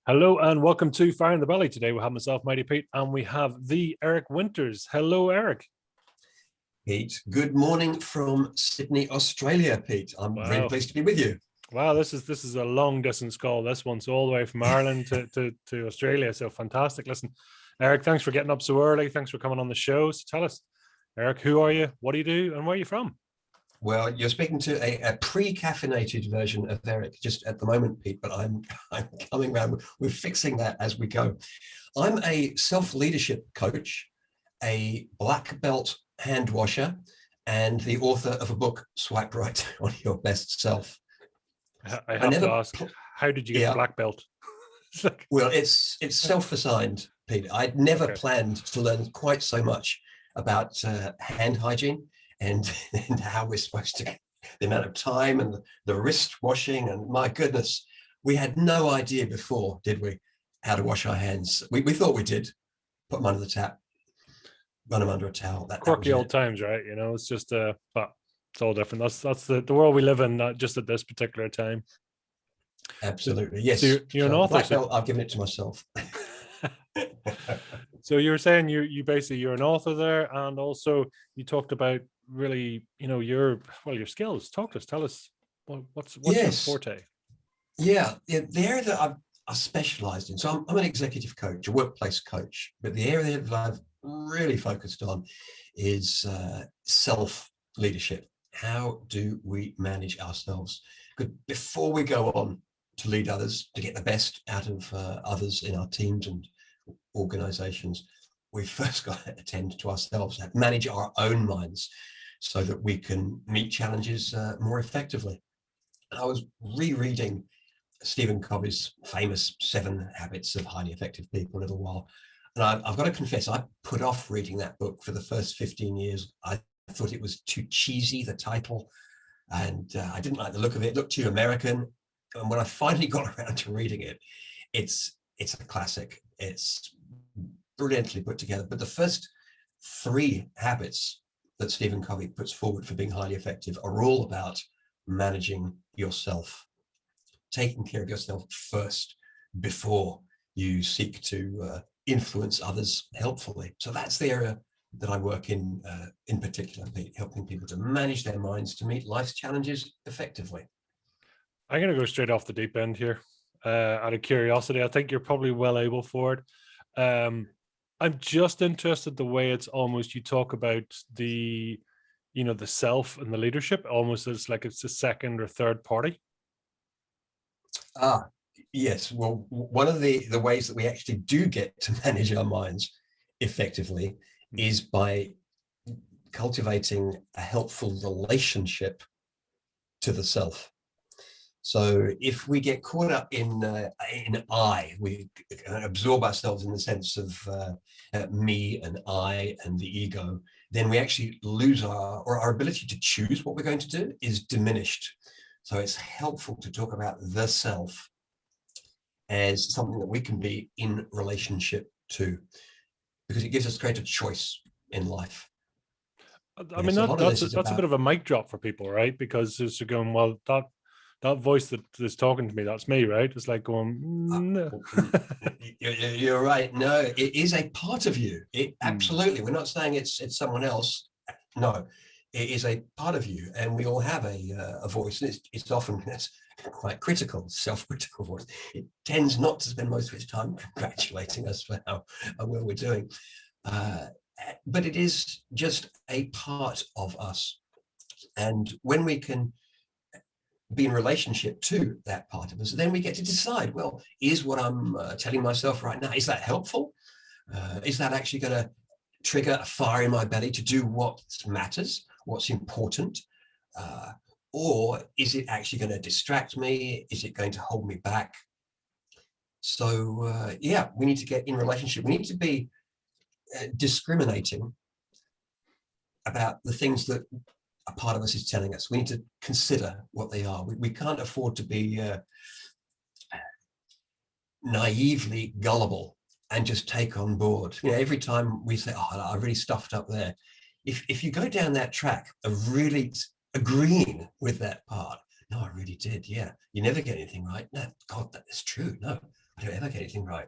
Hello and welcome to Fire in the Belly. Today we have myself, Mighty Pete, and we have the Eric Winters. Hello, Eric. Pete, good morning from Sydney, Australia, Pete. I'm very pleased to be with you. Wow, this is a long distance call. This one's all the way from Ireland to Australia. So fantastic. Listen, Eric, thanks for getting up so early. Thanks for coming on the show. So tell us, Eric, who are you? What do you do? And where are you from? Well, you're speaking to a pre-caffeinated version of Eric just at the moment, Pete, but I'm coming around. We're fixing that as we go. I'm a self-leadership coach, a black belt hand washer, and the author of a book, Swipe Right on Your Best Self. I have to ask, how did you get the black belt? Well, it's self-assigned, Pete. I'd never planned to learn quite so much about hand hygiene and how we're supposed to, the amount of time and the wrist washing, and my goodness, we had no idea before, did we, how to wash our hands. We thought we did, put them under the tap, run them under a towel. Quirky old times, right? You know, it's just but it's all different. That's the world we live in, not just at this particular time. Absolutely, yes. So you're an author. Black belt, I've given it to myself. So you were saying you basically you're an author there, and also you talked about really, you know, your skills. Talk to us. Tell us what's your forte. Yeah, the area that I've specialized in. So I'm an executive coach, a workplace coach, but the area that I've really focused on is self-leadership. How do we manage ourselves? Because before we go on to lead others, to get the best out of others in our teams and organizations, we first got to attend to ourselves and manage our own minds so that we can meet challenges more effectively. I was rereading Stephen Covey's famous 7 Habits of Highly Effective People a little while. And I've got to confess, I put off reading that book for the first 15 years. I thought it was too cheesy, the title, and I didn't like the look of it. It looked too American. And when I finally got around to reading it, it's a classic. It's brilliantly put together. But the first 3 habits that Stephen Covey puts forward for being highly effective are all about managing yourself, taking care of yourself first before you seek to influence others helpfully. So that's the area that I work in particular, helping people to manage their minds to meet life's challenges effectively. I'm going to go straight off the deep end here. Out of curiosity, I think you're probably well able for it. I'm just interested the way it's almost, you talk about the self and the leadership almost as like it's a second or third party. Yes. Well, one of the ways that we actually do get to manage our minds effectively is by cultivating a helpful relationship to the self. So if we get caught up in I, we absorb ourselves in the sense of me and I and the ego, then we actually lose our ability to choose what we're going to do is diminished. So it's helpful to talk about the self as something that we can be in relationship to, because it gives us greater choice in life. I mean, that's a bit of a mic drop for people, right? Because it's going, well, that voice that is talking to me, that's me, right? It's like going, no. You're right. No, it is a part of you. Absolutely. We're not saying it's someone else. No, it is a part of you, and we all have a voice, and it's often quite critical, self-critical voice. It tends not to spend most of its time congratulating us for how well we're doing, but it is just a part of us. And when we can be in relationship to that part of us, then we get to decide, well, is what I'm telling myself right now, is that helpful? Is that actually going to trigger a fire in my belly to do what matters, what's important? Or is it actually going to distract me? Is it going to hold me back? So yeah, we need to get in relationship. We need to be discriminating about the things that a part of us is telling us. We need to consider what they are. We can't afford to be naively gullible and just take on board. You know, every time we say, oh, I really stuffed up there. If you go down that track of really agreeing with that part, no, I really did. Yeah. You never get anything right. No, God, that is true. No, I don't ever get anything right.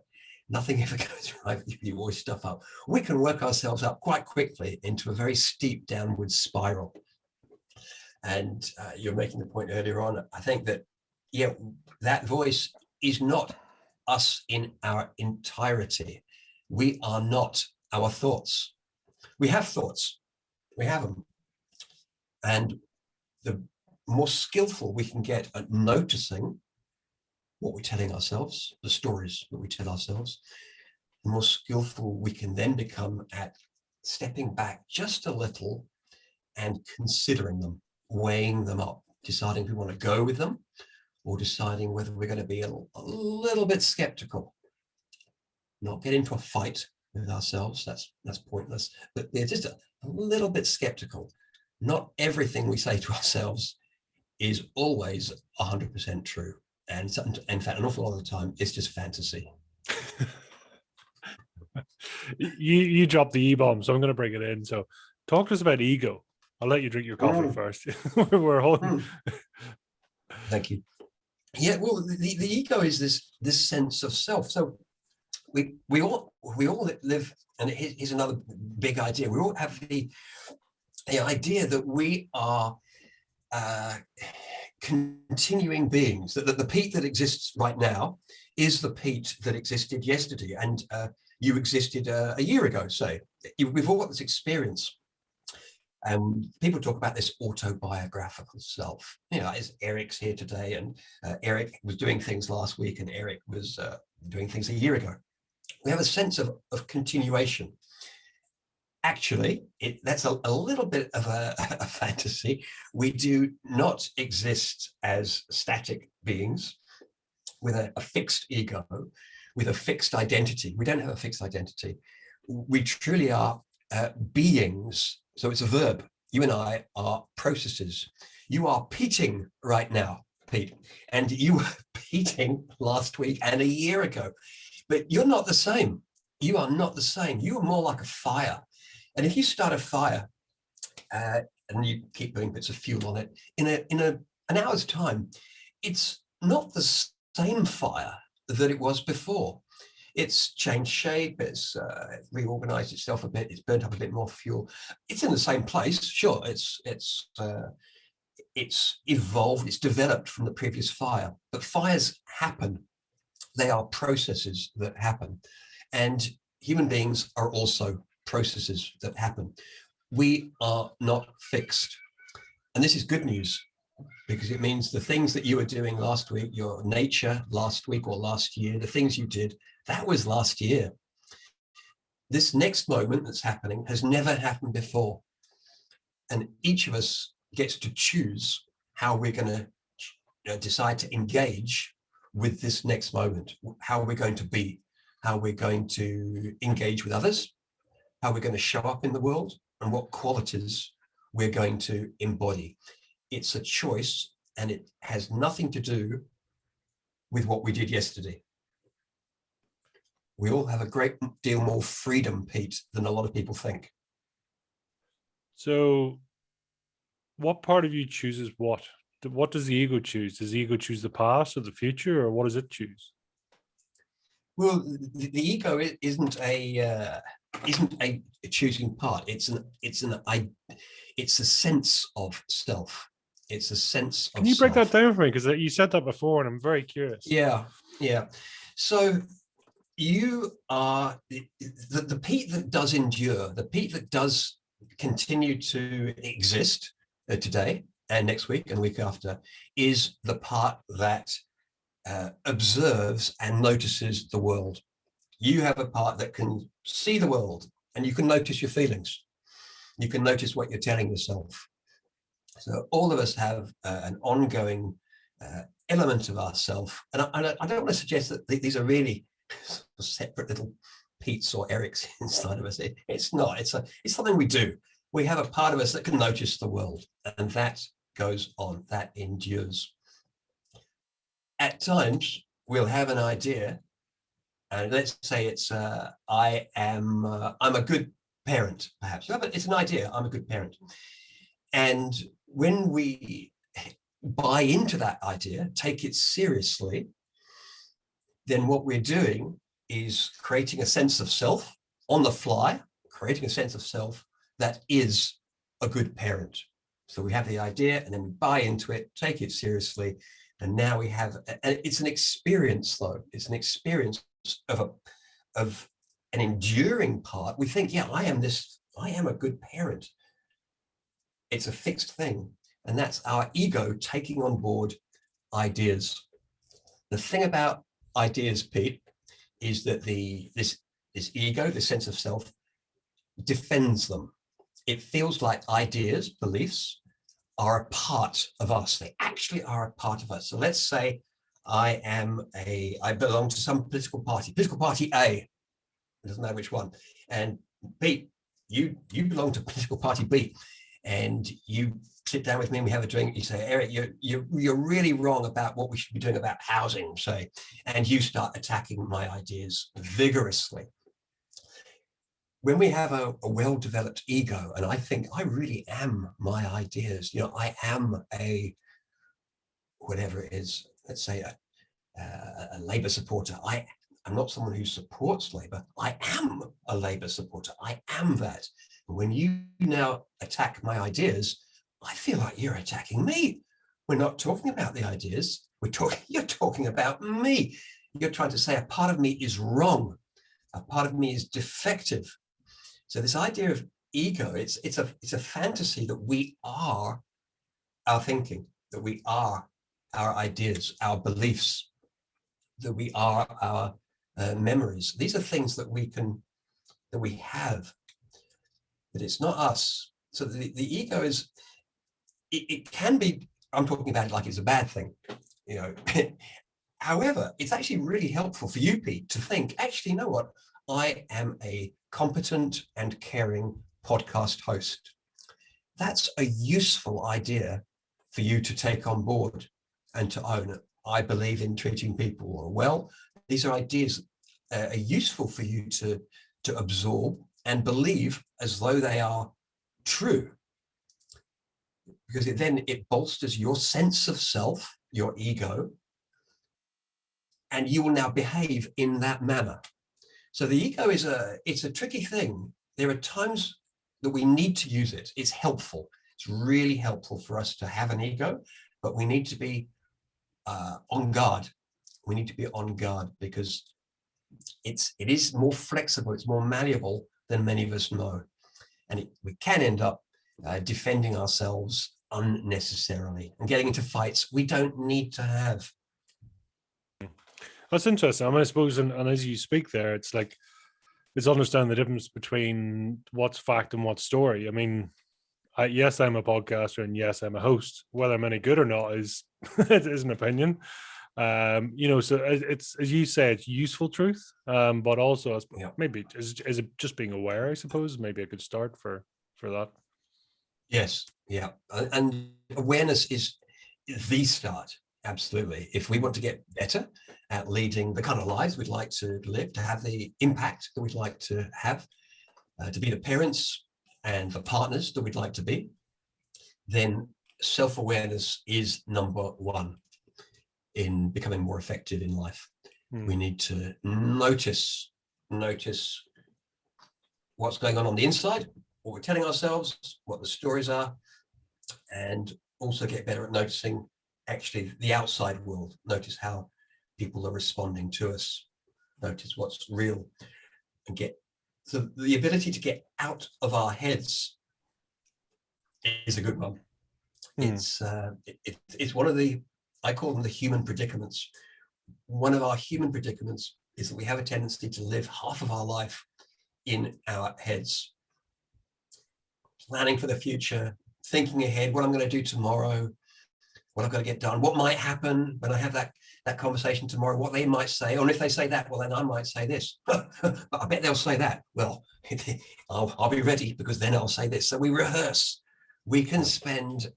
Nothing ever goes right. You always stuff up. We can work ourselves up quite quickly into a very steep downward spiral. And you're making the point earlier on. I think that, yeah, that voice is not us in our entirety. We are not our thoughts. We have thoughts. We have them. And the more skillful we can get at noticing what we're telling ourselves, the stories that we tell ourselves, the more skillful we can then become at stepping back just a little and considering them, weighing them up, deciding if we want to go with them or deciding whether we're going to be a little bit skeptical, not get into a fight with ourselves. That's pointless, but they're just a little bit skeptical. Not everything we say to ourselves is always 100% true. And in fact, an awful lot of the time, it's just fantasy. You dropped the E-bomb, so I'm going to bring it in. So talk to us about ego. I'll let you drink your coffee first. We're holding. Thank you. Yeah, well, the ego is this sense of self. So we all live, and here's another big idea. We all have the idea that we are continuing beings, that the Pete that exists right now is the Pete that existed yesterday, and you existed a year ago, say. We've all got this experience. And people talk about this autobiographical self. You know, as Eric's here today, and Eric was doing things last week, and Eric was doing things a year ago. We have a sense of continuation. Actually, that's a little bit of a fantasy. We do not exist as static beings with a fixed ego, with a fixed identity. We don't have a fixed identity. We truly are beings. So it's a verb. You and I are processes. You are Peting right now, Pete, and you were Peting last week and a year ago, but you're not the same. You are not the same. You are more like a fire. And if you start a fire and you keep putting bits of fuel on it, in an hour's time, it's not the same fire that it was before. It's changed shape, it's reorganized itself a bit, it's burnt up a bit more fuel. It's in the same place, sure, it's evolved, it's developed from the previous fire, but fires happen. They are processes that happen. And human beings are also processes that happen. We are not fixed. And this is good news, because it means the things that you were doing last week, your nature last week or last year, the things you did, that was last year. This next moment that's happening has never happened before. And each of us gets to choose how we're going to decide to engage with this next moment, how we're going to be, how we're going to engage with others, how we're going to show up in the world, and what qualities we're going to embody. It's a choice, and it has nothing to do with what we did yesterday. We all have a great deal more freedom, Pete, than a lot of people think. So what part of you chooses what? What does the ego choose? Does the ego choose the past or the future, or what does it choose? Well, the ego isn't a choosing part. It's a sense of self. It's a sense of Can you break self. that down for me? Because you said that before, and I'm very curious. Yeah. So you are the Pete that does endure, the Pete that does continue to exist today and next week and week after, is the part that observes and notices the world. You have a part that can see the world, and you can notice your feelings. You can notice what you're telling yourself. So all of us have an ongoing element of ourself. And I don't want to suggest that these are really separate little Pete's or Eric's inside of us. It's not. It's something we do. We have a part of us that can notice the world, and that goes on, that endures. At times, we'll have an idea, and let's say it's I'm a good parent, perhaps. It's an idea, I'm a good parent. And when we buy into that idea, take it seriously, then what we're doing is creating a sense of self on the fly, creating a sense of self that is a good parent. So we have the idea and then we buy into it, take it seriously. And now we have, and it's an experience though. It's an experience of an enduring part. We think, yeah, I am a good parent. It's a fixed thing. And that's our ego taking on board ideas. The thing about ideas, Pete, is that this ego, this sense of self, defends them. It feels like ideas, beliefs, are a part of us. They actually are a part of us. So let's say I belong to some political party A. It doesn't know which one. And Pete, you belong to political party B, and you sit down with me and we have a drink. You say, Eric, you're really wrong about what we should be doing about housing, say, and you start attacking my ideas vigorously. When we have a well-developed ego, and I think I really am my ideas, I am whatever it is, let's say a Labour supporter. I'm not someone who supports Labour. I am a Labour supporter. I am that. And when you now attack my ideas, I feel like you're attacking me. We're not talking about the ideas. You're talking about me. You're trying to say a part of me is wrong. A part of me is defective. So this idea of ego, it's a fantasy that we are our thinking, that we are our ideas, our beliefs, that we are our memories. These are things that we have, but it's not us. So the ego is, it can be, I'm talking about it like it's a bad thing, However, it's actually really helpful for you, Pete, to think, actually, you know what? I am a competent and caring podcast host. That's a useful idea for you to take on board and to own. I believe in treating people well. These are ideas are useful for you to absorb and believe as though they are true, because it bolsters your sense of self, your ego, and you will now behave in that manner. So the ego it's a tricky thing. There are times that we need to use it. It's helpful. It's really helpful for us to have an ego, but we need to be on guard. We need to be on guard because it is more flexible. It's more malleable than many of us know. And we can end up defending ourselves unnecessarily and getting into fights we don't need to have. That's interesting. I mean, I suppose, and as you speak there, it's like, it's understanding the difference between what's fact and what's story. I mean, yes, I'm a podcaster, and yes, I'm a host. Whether I'm any good or not is an opinion. So it's, as you say, it's useful truth, but also maybe is it just being aware? I suppose maybe a good start for that. Yes, yeah, and awareness is the start. Absolutely. If we want to get better at leading the kind of lives we'd like to live, to have the impact that we'd like to have, to be the parents and the partners that we'd like to be, then self-awareness is number one in becoming more effective in life. We need to notice what's going on the inside, what we're telling ourselves, what the stories are, and also get better at noticing actually the outside world. Notice how people are responding to us, notice what's real, and so the ability to get out of our heads is a good one. It's one of I call them the human predicaments. One of our human predicaments is that we have a tendency to live half of our life in our heads, planning for the future, thinking ahead, what I'm going to do tomorrow, what I've got to get done, what might happen when I have that conversation tomorrow, what they might say, or if they say that, well, then I might say this. But I bet they'll say that. Well, I'll be ready because then I'll say this. So we rehearse. We can spend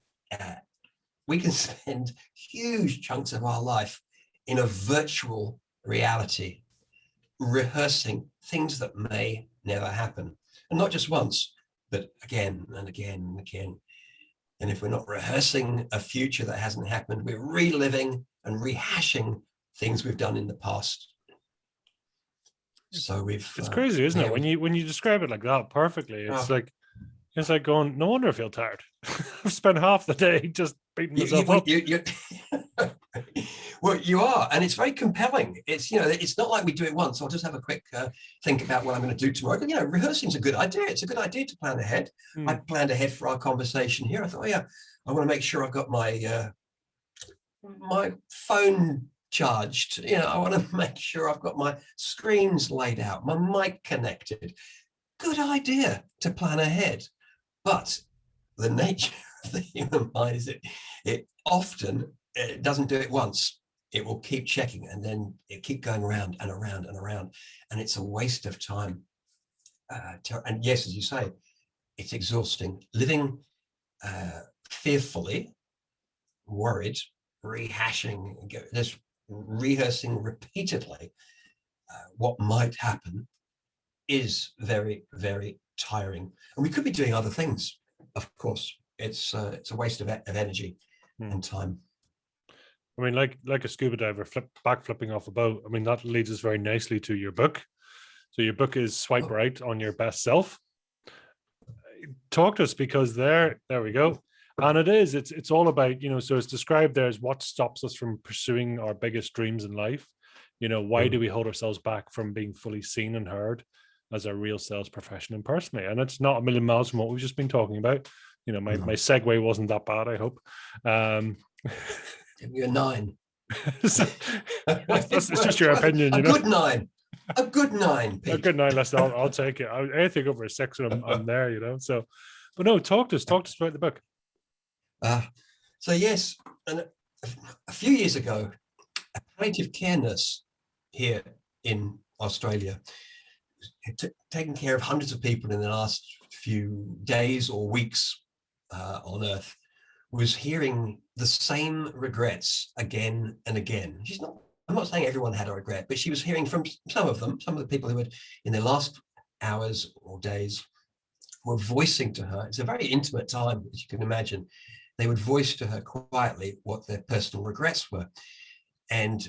huge chunks of our life in a virtual reality, rehearsing things that may never happen. And not just once, but again and again and again. And if we're not rehearsing a future that hasn't happened, we're reliving and rehashing things we've done in the past. So it's crazy, isn't it? we've When you describe it like that perfectly, it's like going, no wonder I feel tired. I've spent half the day just beating myself up. well, you are, and it's very compelling. It's, it's not like we do it once. I'll just have a quick think about what I'm going to do tomorrow. Rehearsing's a good idea. It's a good idea to plan ahead. I planned ahead for our conversation here. I thought, I want to make sure I've got my my phone charged. I want to make sure I've got my screens laid out, my mic connected. Good idea to plan ahead. But the nature of the human mind is it often doesn't do it once. It will keep checking, and then it keep going around and around and around, and it's a waste of time. And yes, as you say, it's exhausting. Living fearfully, worried, rehashing, just rehearsing repeatedly what might happen is very, very tiring. And we could be doing other things, of course. It's a waste of energy and time. I mean, like a scuba diver backflipping off a boat. I mean, that leads us very nicely to your book. So your book is Swipe Right on Your Best Self. Talk to us, because there we go. And it's all about, so it's described there as what stops us from pursuing our biggest dreams in life. Why do we hold ourselves back from being fully seen and heard as a real sales profession and personally? And it's not a million miles from what we've just been talking about. My segue wasn't that bad, I hope. Give me a 9. It's just your opinion. A good 9. A good 9, Pete. A good 9, I'll take it. Anything over a 6, I'm there, So, but no, talk to us about the book. So yes, and a few years ago, a palliative care nurse here in Australia, taken care of hundreds of people in the last few days or weeks on Earth, was hearing the same regrets again and again. I'm not saying everyone had a regret, but she was hearing from some of the people who had, in their last hours or days, were voicing to her. It's a very intimate time, as you can imagine. They would voice to her quietly what their personal regrets were. And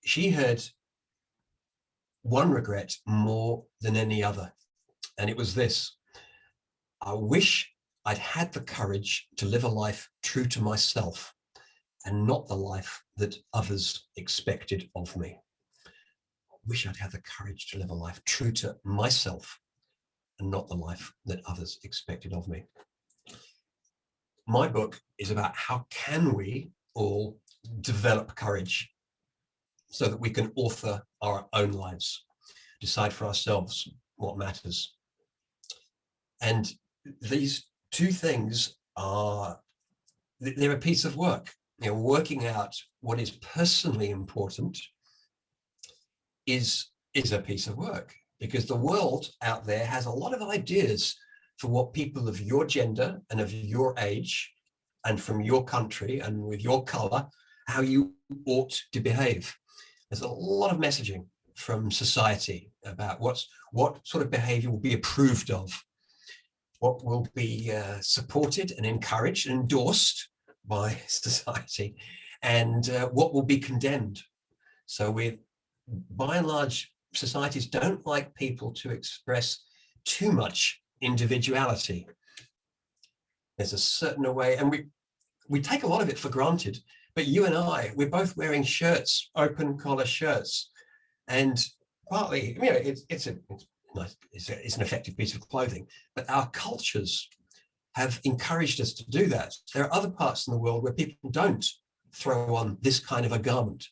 she heard one regret more than any other. And it was this: I wish I'd had the courage to live a life true to myself and not the life that others expected of me. I wish I'd had the courage to live a life true to myself and not the life that others expected of me. My book is about how can we all develop courage so that we can author our own lives, decide for ourselves what matters. And these two things they're a piece of work. Working out what is personally important is a piece of work, because the world out there has a lot of ideas for what people of your gender and of your age and from your country and with your color, how you ought to behave. There's a lot of messaging from society about what sort of behavior will be approved of, what will be supported and encouraged and endorsed by society, and what will be condemned. So by and large, societies don't like people to express too much individuality. There's a certain way, and we take a lot of it for granted. But you and we're both wearing shirts, open collar shirts, and partly, it's an effective piece of clothing, but our cultures have encouraged us to do that. There are other parts in the world where people don't throw on this kind of a garment.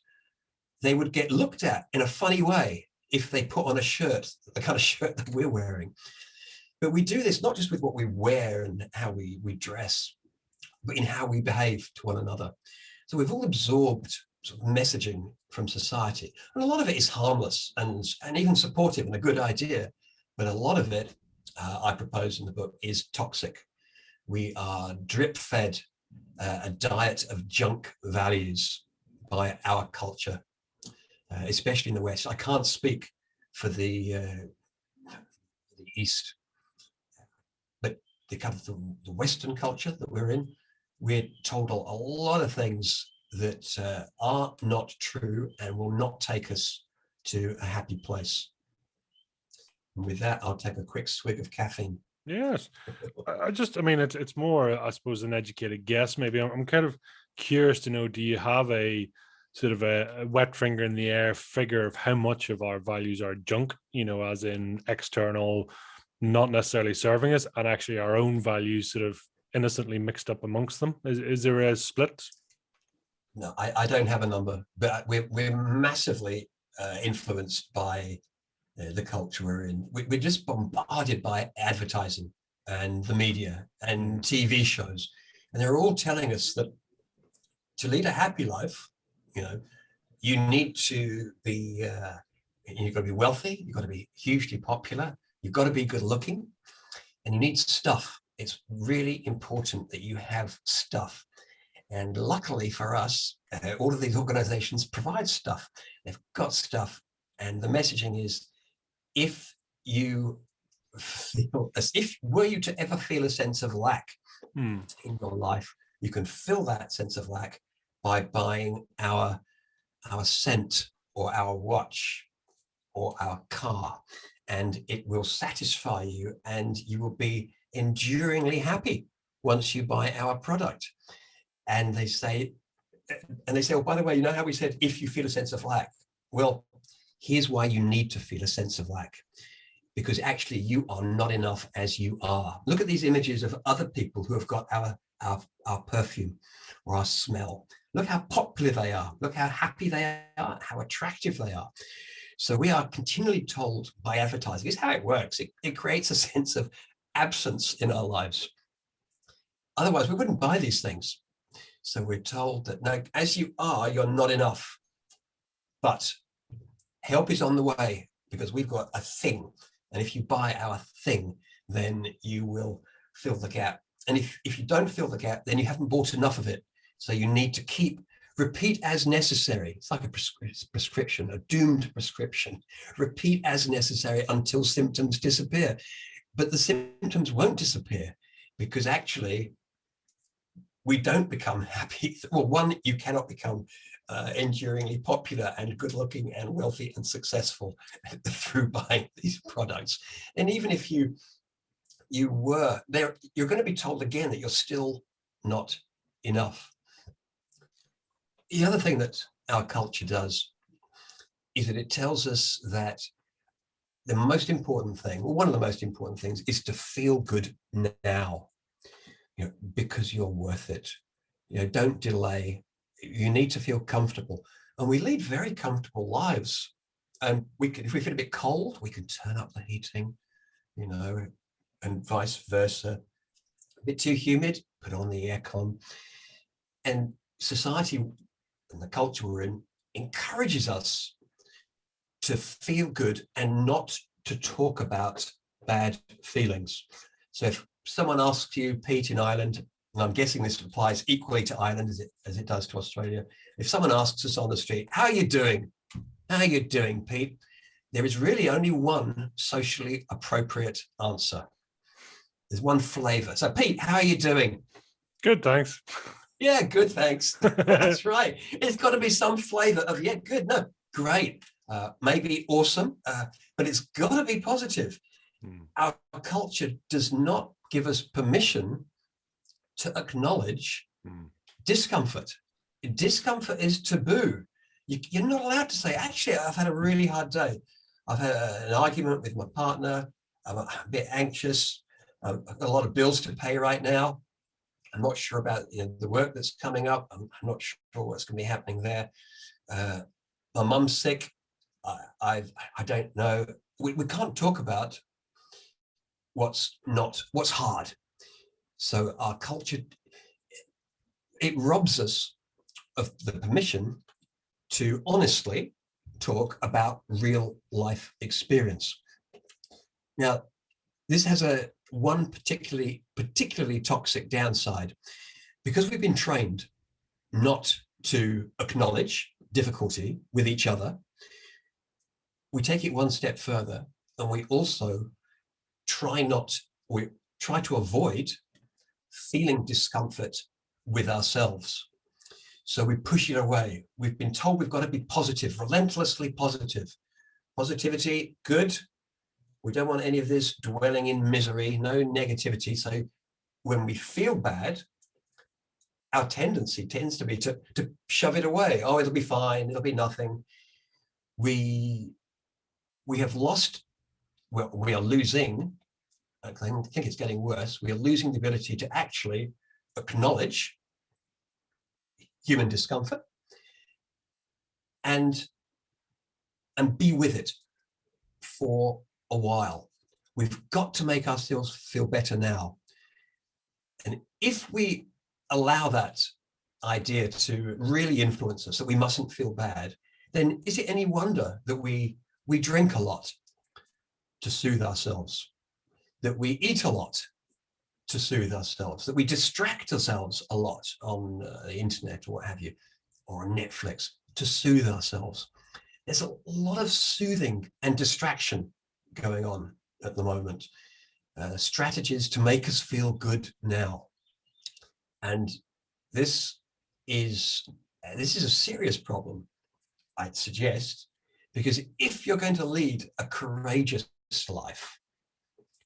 They would get looked at in a funny way if they put on a shirt, the kind of shirt that we're wearing. But we do this not just with what we wear and how we dress, but in how we behave to one another. So we've all absorbed sort of messaging from society. And a lot of it is harmless and even supportive and a good idea. But a lot of it, I propose in the book, is toxic. We are drip-fed a diet of junk values by our culture, especially in the West. I can't speak for the East, but the Western culture that we're in, we're told a lot of things that are not true and will not take us to a happy place. And with that, I'll take a quick swig of caffeine. Yes. I mean, it's more, I suppose, an educated guess. Maybe I'm kind of curious to know, do you have a sort of a wet finger in the air figure of how much of our values are junk, as in external, not necessarily serving us, and actually our own values sort of innocently mixed up amongst them? Is there a split? No, I don't have a number, but we're massively influenced by the culture we're in. We're just bombarded by advertising and the media and TV shows, and they're all telling us that to lead a happy life, you need to be, you've got to be wealthy, you've got to be hugely popular, you've got to be good looking, and you need stuff. It's really important that you have stuff. And luckily for us, all of these organizations provide stuff. They've got stuff. And the messaging is, if you were you to ever feel a sense of lack in your life, you can fill that sense of lack by buying our scent or our watch or our car, and it will satisfy you, and you will be enduringly happy once you buy our product. And they say, well, by the way, how we said, if you feel a sense of lack? Well, here's why you need to feel a sense of lack. Because actually you are not enough as you are. Look at these images of other people who have got our perfume or our smell. Look how popular they are. Look how happy they are, how attractive they are. So we are continually told by advertising, it's how it works. It creates a sense of absence in our lives. Otherwise, we wouldn't buy these things. So we're told that, no, as you are, you're not enough. But help is on the way, because we've got a thing. And if you buy our thing, then you will fill the gap. And if you don't fill the gap, then you haven't bought enough of it. So you need to repeat as necessary. It's like a prescription, a doomed prescription. Repeat as necessary until symptoms disappear. But the symptoms won't disappear, because actually we don't become happy. Well, one, you cannot become enduringly popular and good looking and wealthy and successful through buying these products. And even if you were there, you're going to be told again that you're still not enough. The other thing that our culture does is that it tells us that the most important thing, or one of the most important things, is to feel good now, because you're worth it. Don't delay. You need to feel comfortable. And we lead very comfortable lives. And if we feel a bit cold, we can turn up the heating, and vice versa. A bit too humid, put on the aircon. And society and the culture we're in encourages us to feel good and not to talk about bad feelings. So if someone asks you, Pete, in Ireland, and I'm guessing this applies equally to Ireland as it does to Australia, if someone asks us on the street, how are you doing? How are you doing, Pete? There is really only one socially appropriate answer. There's one flavor. So, Pete, how are you doing? Good, thanks. Yeah, good, thanks. That's right. It's got to be some flavor of, yeah, good, no, great, maybe awesome, but it's got to be positive. Our culture does not give us permission to acknowledge discomfort. Discomfort is taboo. You're not allowed to say, actually, I've had a really hard day. I've had an argument with my partner. I'm a bit anxious. I've got a lot of bills to pay right now. I'm not sure about the work that's coming up. I'm not sure what's going to be happening there. My mum's sick. I don't know. We can't talk about what's hard. So our culture, it robs us of the permission to honestly talk about real life experience. Now, this has one particularly toxic downside, because we've been trained not to acknowledge difficulty with each other. We take it one step further, and we also try to avoid feeling discomfort with ourselves. So we push it away. We've been told we've got to be positive, relentlessly positive. Positivity, good. We don't want any of this dwelling in misery, no negativity. So when we feel bad, our tendency tends to be to shove it away. Oh, it'll be fine. It'll be nothing. We have lost, well, we are losing, I think it's getting worse. We are losing the ability to actually acknowledge human discomfort and be with it for a while. We've got to make ourselves feel better now. And if we allow that idea to really influence us, that we mustn't feel bad, then is it any wonder that we drink a lot to soothe ourselves, that we eat a lot to soothe ourselves, that we distract ourselves a lot on the internet or what have you, or on Netflix to soothe ourselves? There's a lot of soothing and distraction going on at the moment. Strategies to make us feel good now. And this is a serious problem, I'd suggest, because if you're going to lead a courageous life,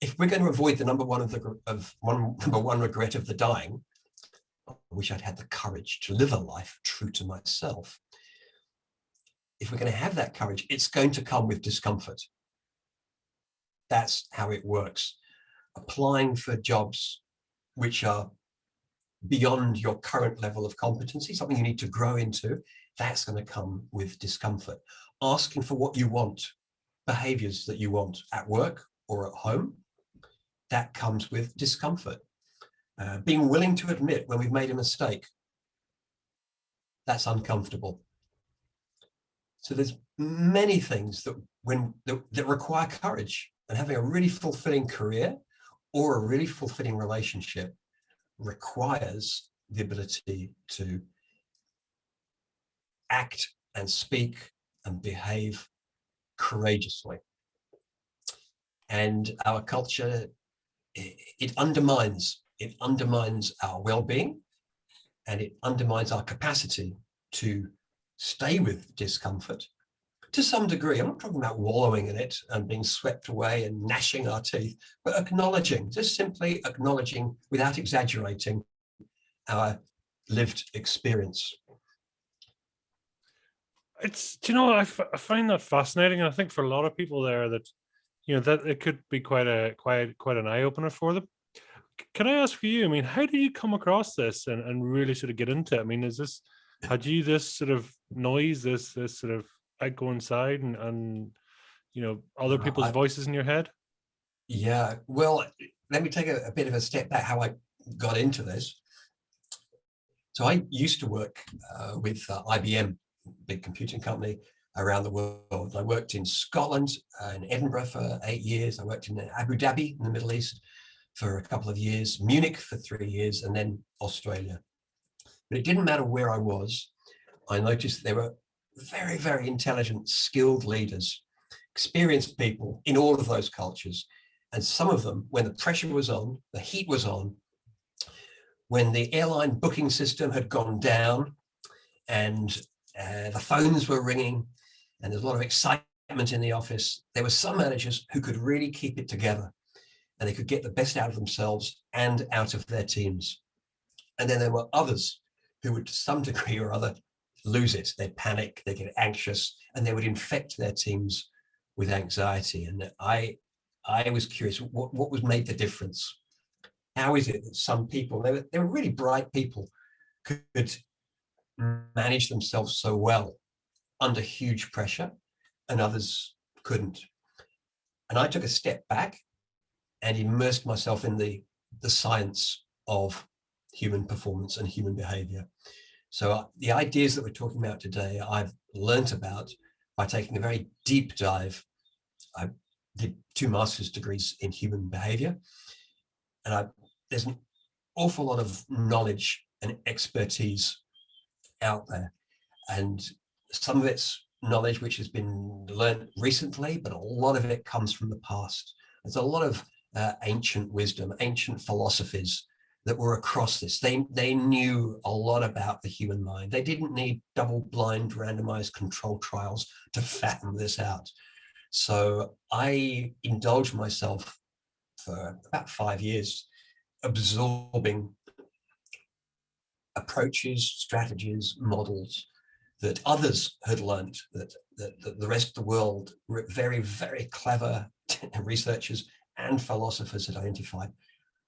if we're going to avoid the number one regret of the dying, I wish I'd had the courage to live a life true to myself. If we're going to have that courage, it's going to come with discomfort. That's how it works. Applying for jobs which are beyond your current level of competency, something you need to grow into, that's going to come with discomfort. Asking for what you want, behaviors that you want at work or at home, that comes with discomfort. Being willing to admit when we've made a mistake, that's uncomfortable. So there's many things that require courage, and having a really fulfilling career or a really fulfilling relationship requires the ability to act and speak and behave courageously. And our culture, it undermines our well-being, and it undermines our capacity to stay with discomfort to some degree. I'm not talking about wallowing in it and being swept away and gnashing our teeth, but acknowledging, just simply acknowledging without exaggerating our lived experience. It's, I find that fascinating. And I think for a lot of people there that, that it could be quite an eye opener for them. Can I ask for you? I mean, how did you come across this and really sort of get into it? I mean, had you this sort of noise, this sort of outgoing side and other people's voices in your head? Yeah, well, let me take a bit of a step back how I got into this. So I used to work with IBM, big computing company around the world. I worked in Scotland, in Edinburgh for 8 years. I worked in Abu Dhabi in the Middle East for a couple of years, Munich for 3 years, and then Australia. But it didn't matter where I was. I noticed there were very, very intelligent, skilled leaders, experienced people in all of those cultures. And some of them, when the pressure was on, the heat was on, when the airline booking system had gone down and the phones were ringing and there's a lot of excitement in the office, there were some managers who could really keep it together and they could get the best out of themselves and out of their teams. And then there were others who would, to some degree or other, lose it. They'd panic, they'd get anxious, and they would infect their teams with anxiety. And I was curious, what was made the difference? How is it that some people, they were really bright people, could manage themselves so well under huge pressure and others couldn't? And I took a step back and immersed myself in the science of human performance and human behavior. So the ideas that we're talking about today, I've learnt about by taking a very deep dive. I did 2 master's degrees in human behavior, and there's an awful lot of knowledge and expertise out there. And some of it's knowledge which has been learned recently, but a lot of it comes from the past. There's a lot of ancient wisdom, ancient philosophies that were across this. They knew a lot about the human mind. They didn't need double-blind randomized control trials to fathom this out. So I indulged myself for about 5 years, absorbing approaches, strategies, models that others had learned, that the rest of the world, very, very clever researchers and philosophers had identified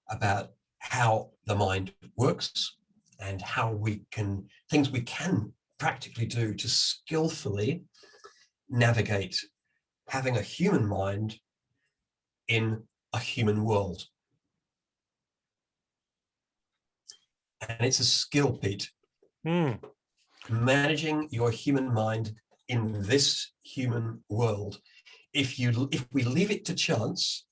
about how the mind works and how things we can practically do to skillfully navigate having a human mind in a human world. And it's a skill, Pete. Managing your human mind in this human world. If we leave it to chance,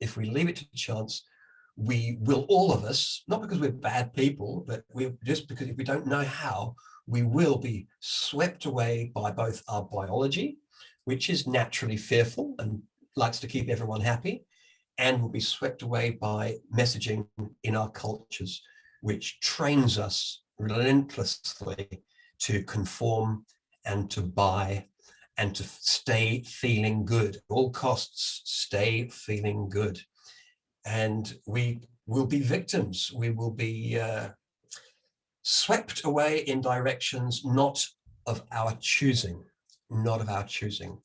we will, all of us, not because we're bad people, but just because if we don't know how, we will be swept away by both our biology, which is naturally fearful and likes to keep everyone happy, and will be swept away by messaging in our cultures, which trains us relentlessly to conform and to buy and to stay feeling good. At all costs, stay feeling good. And we will be victims. We will be swept away in directions not of our choosing, not of our choosing.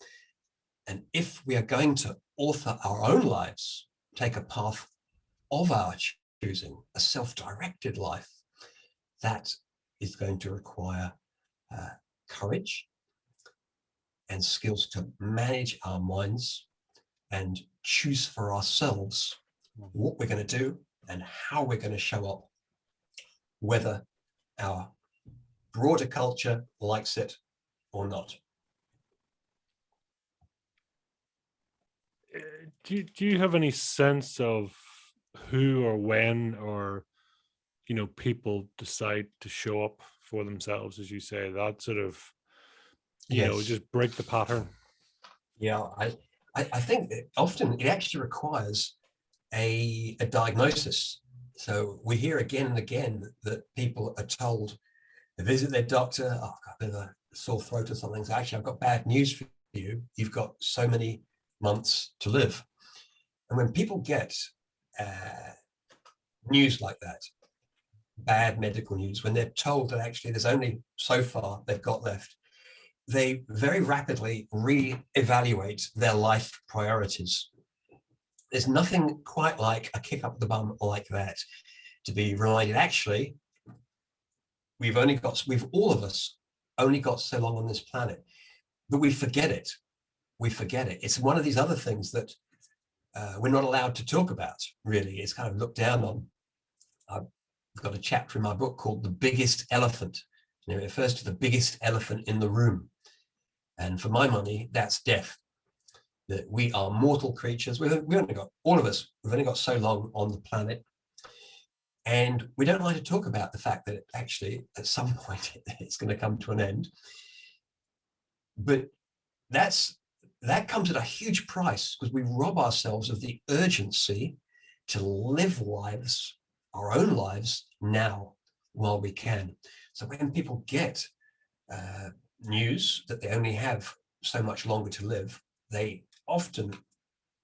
And if we are going to author our own lives, take a path of our choosing, a self-directed life, that is going to require courage and skills to manage our minds and choose for ourselves what we're going to do and how we're going to show up, whether our broader culture likes it or not. Do you have any sense of who or when or people decide to show up for themselves, as you say, that sort of just break the pattern? Yeah, I think that often it actually requires a diagnosis. So we hear again and again that people are told to visit their doctor. Oh, I've got a bit of a sore throat or something. So actually, I've got bad news for you. You've got so many months to live. And when people get news like that, bad medical news, when they're told that actually there's only so far they've got left, they very rapidly re-evaluate their life priorities. There's nothing quite like a kick up the bum like that, to be reminded, actually, we've all of us only got so long on this planet, but we forget it. It's one of these other things that we're not allowed to talk about, really. It's kind of looked down on. I've got a chapter in my book called The Biggest Elephant. It refers to the biggest elephant in the room. And for my money, that's death. That we are mortal creatures. We've only got, all of us, we've only got so long on the planet. And we don't like to talk about the fact that actually at some point it's going to come to an end. But that comes at a huge price, because we rob ourselves of the urgency to live lives, our own lives, now while we can. So when people get news that they only have so much longer to live, they often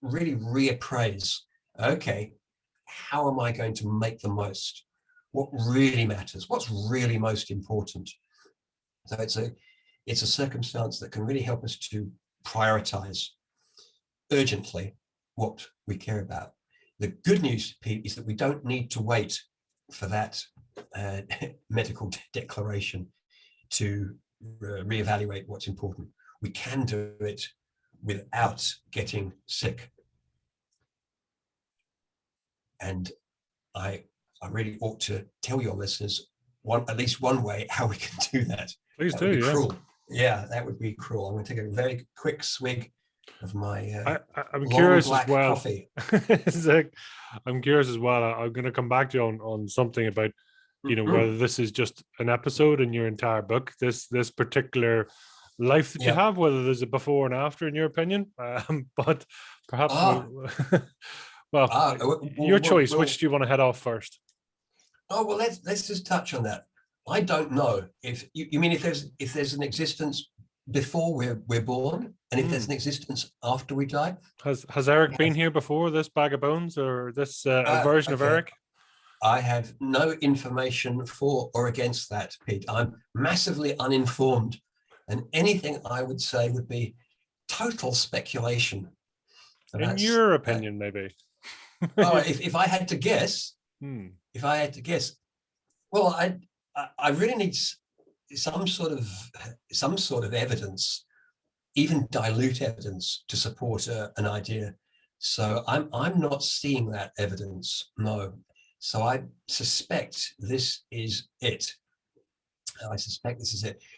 really reappraise, okay, how am I going to make the most? What really matters? What's really most important? So it's a circumstance that can really help us to prioritize urgently what we care about. The good news, Pete, is that we don't need to wait for that medical declaration to reevaluate what's important. We can do it without getting sick. And I really ought to tell your listeners at least one way how we can do that. Please that do. would be Yeah. cruel. Yeah, that would be cruel. I'm going to take a very quick swig of my I'm long curious black as well. coffee. I'm curious as well. I'm going to come back to you on something about whether this is just an episode in your entire book, this particular life that you have, whether there's a before and after in your opinion, but perhaps your choice. Which do you want to head off first? Well, let's just touch on that. I don't know if you mean if there's an existence before we're born, and if there's an existence after we die. Has Eric been here before, this bag of bones, or this version of Okay. Eric? I have no information for or against that, Pete. I'm massively uninformed, and anything I would say would be total speculation. So in your opinion, maybe. if I had to guess, well, I really need some sort of evidence, even dilute evidence, to support an idea. So I'm not seeing that evidence. No. So I suspect this is it.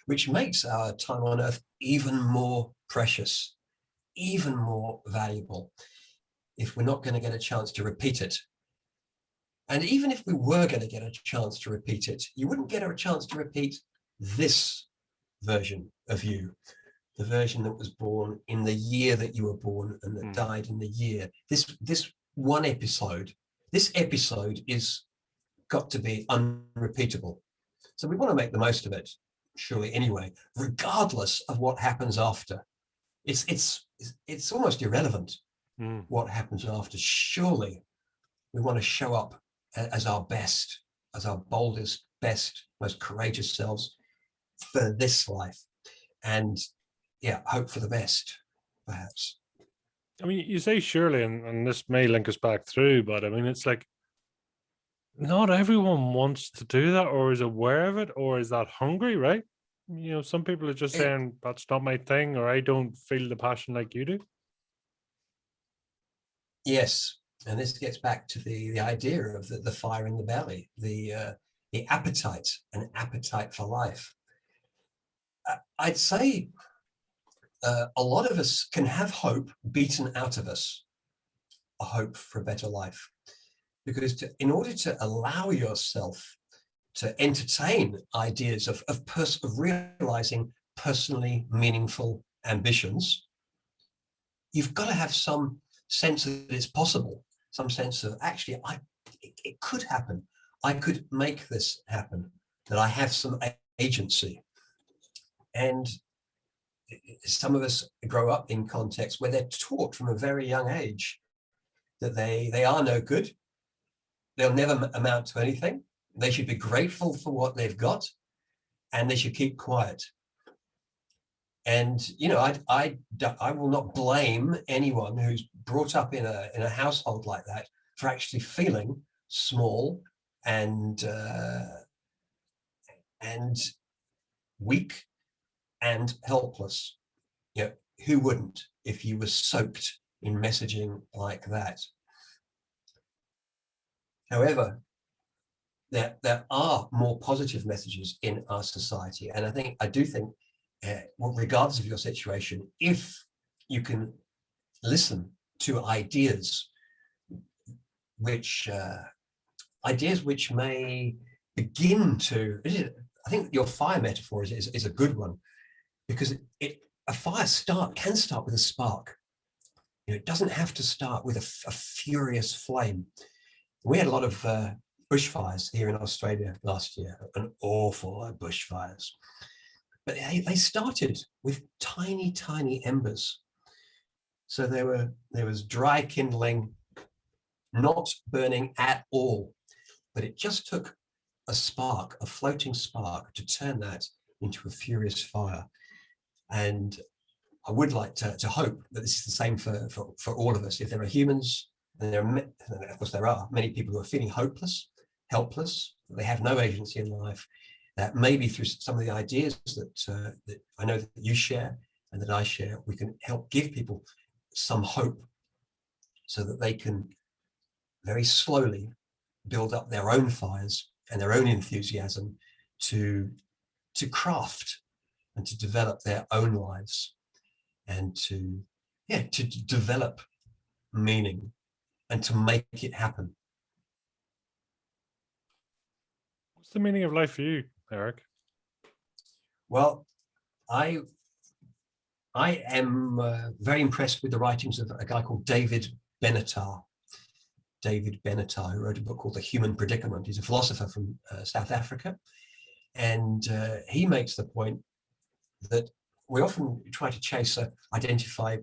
Which makes our time on Earth even more precious, even more valuable, if we're not going to get a chance to repeat it. And even if we were going to get a chance to repeat it, you wouldn't get a chance to repeat this version of you, the version that was born in the year that you were born and that died in the year. This one episode, this episode is got to be unrepeatable. So we want to make the most of it, surely, anyway, regardless of what happens after. It's almost irrelevant what happens after. Surely we want to show up as our best, as our boldest, best, most courageous selves for this life, and hope for the best, perhaps. I mean, you say surely, and this may link us back through, but I mean, it's like, not everyone wants to do that or is aware of it or is that hungry, right? You know, some people are just saying, that's not my thing, or I don't feel the passion like you do. Yes, and this gets back to the idea of the fire in the belly, the appetite, an appetite for life. I'd say a lot of us can have hope beaten out of us, a hope for a better life. Because in order to allow yourself to entertain ideas of realizing personally meaningful ambitions, you've got to have some sense that it's possible, some sense of actually, it could happen. I could make this happen, that I have some agency. And some of us grow up in contexts where they're taught from a very young age that they are no good. They'll never amount to anything. They should be grateful for what they've got, and they should keep quiet. And you know, I will not blame anyone who's brought up in a household like that for actually feeling small and weak and helpless. You know, who wouldn't if you were soaked in messaging like that? However, there are more positive messages in our society, and I do think, regardless of your situation, if you can listen to ideas which may begin to, I think your fire metaphor is a good one, because a fire can start with a spark. You know, it doesn't have to start with a furious flame. We had a lot of bushfires here in Australia last year, an awful lot of bushfires. But they started with tiny, tiny embers. So there was dry kindling, not burning at all. But it just took a spark, a floating spark, to turn that into a furious fire. And I would like to hope that this is the same for all of us. If there are humans, and of course there are many people who are feeling hopeless, helpless, they have no agency in life, that maybe through some of the ideas that I know that you share and that I share, we can help give people some hope so that they can very slowly build up their own fires and their own enthusiasm to craft and to develop their own lives, and to develop meaning and to make it happen. What's the meaning of life for you, Eric? Well, I am very impressed with the writings of a guy called David Benatar, who wrote a book called The Human Predicament. He's a philosopher from South Africa. And he makes the point that we often try to identify,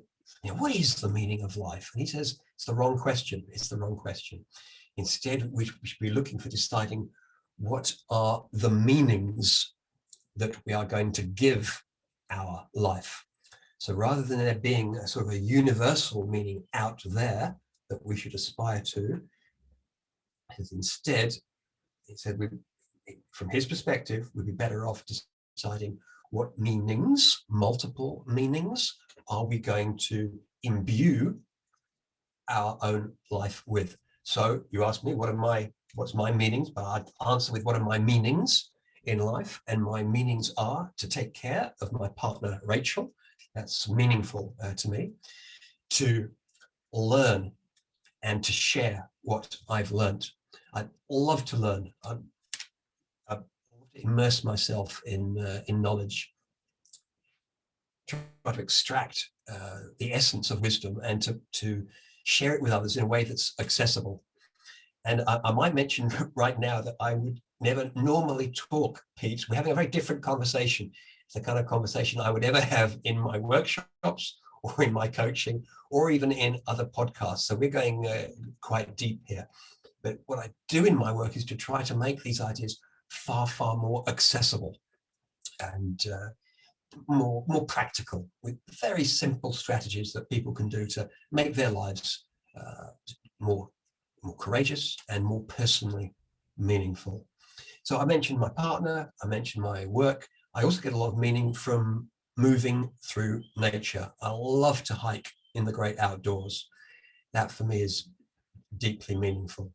what is the meaning of life? And he says, it's the wrong question. It's the wrong question. Instead, we should be looking for deciding what are the meanings that we are going to give our life. So rather than there being a sort of a universal meaning out there that we should aspire to, instead, he said, from his perspective, we'd be better off deciding what meanings, multiple meanings, are we going to imbue our own life with. So you asked me, what's my meanings? But I'd answer with, what are my meanings in life? And my meanings are to take care of my partner, Rachel. That's meaningful to me. To learn and to share what I've learned. I love to learn. I immerse myself in knowledge, try to extract the essence of wisdom and to share it with others in a way that's accessible. And I might mention right now that I would never normally talk, Pete. We're having a very different conversation. It's the kind of conversation I would ever have in my workshops or in my coaching or even in other podcasts. So we're going quite deep here. But what I do in my work is to try to make these ideas far, far more accessible and more practical, with very simple strategies that people can do to make their lives more courageous and more personally meaningful. So I mentioned my partner, I mentioned my work. I also get a lot of meaning from moving through nature. I love to hike in the great outdoors. That for me is deeply meaningful.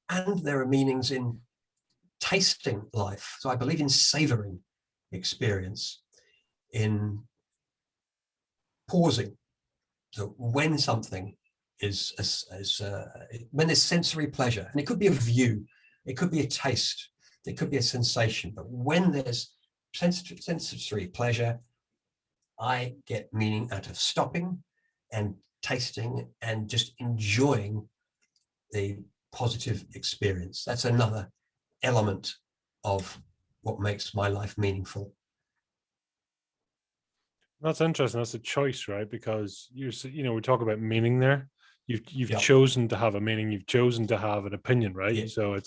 And there are meanings in tasting life. So I believe in savoring experience, in pausing. So when something is when there's sensory pleasure, and it could be a view, it could be a taste, it could be a sensation, but when there's sensory pleasure, I get meaning out of stopping and tasting and just enjoying the positive experience. That's another element of what makes my life meaningful. That's interesting. That's a choice, right? Because we talk about meaning there. You've chosen to have a meaning. You've chosen to have an opinion, right? Yeah. So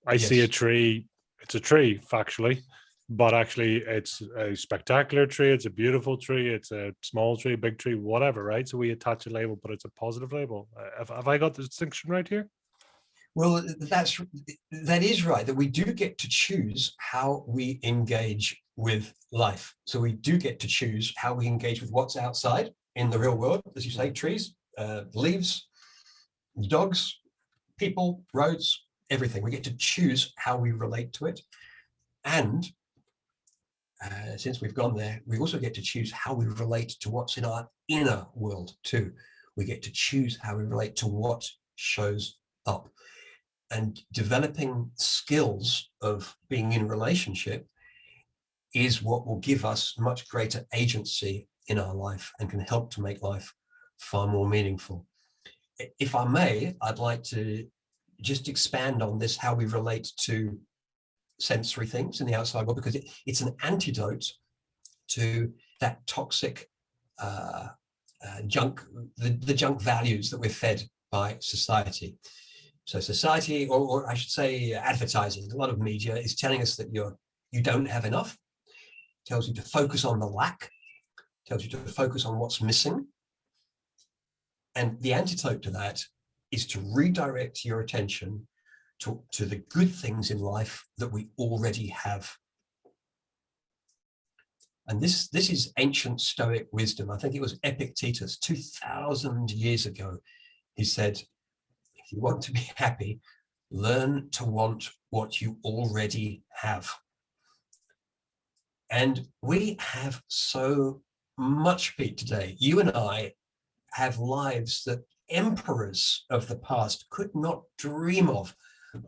I see a tree. It's a tree, factually, but actually, it's a spectacular tree. It's a beautiful tree. It's a small tree, big tree, whatever, right? So we attach a label, but it's a positive label. Have I got the distinction right here? Well, that is right, that we do get to choose how we engage with life. So we do get to choose how we engage with what's outside in the real world, as you say, trees, leaves, dogs, people, roads, everything. We get to choose how we relate to it. And since we've gone there, we also get to choose how we relate to what's in our inner world too. We get to choose how we relate to what shows up. And developing skills of being in relationship is what will give us much greater agency in our life and can help to make life far more meaningful. If I may, I'd like to just expand on this, how we relate to sensory things in the outside world, because it's an antidote to that toxic junk, the junk values that we're fed by society. So society, or I should say advertising, a lot of media is telling us that you don't have enough, tells you to focus on the lack, tells you to focus on what's missing. And the antidote to that is to redirect your attention to the good things in life that we already have. And this is ancient Stoic wisdom. I think it was Epictetus 2,000 years ago. He said, if you want to be happy, learn to want what you already have. And we have so much, Pete, today. You and I have lives that emperors of the past could not dream of.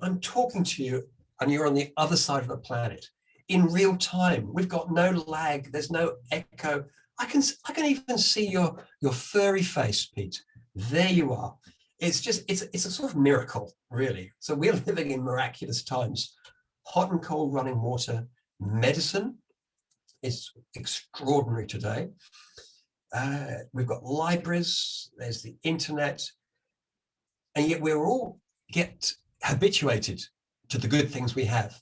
I'm talking to you and you're on the other side of the planet in real time. We've got no lag. There's no echo. I can even see your furry face, Pete. There you are. It's a sort of miracle, really. So we're living in miraculous times. Hot and cold running water, medicine, is extraordinary today. We've got libraries, there's the internet, and yet we're all get habituated to the good things we have.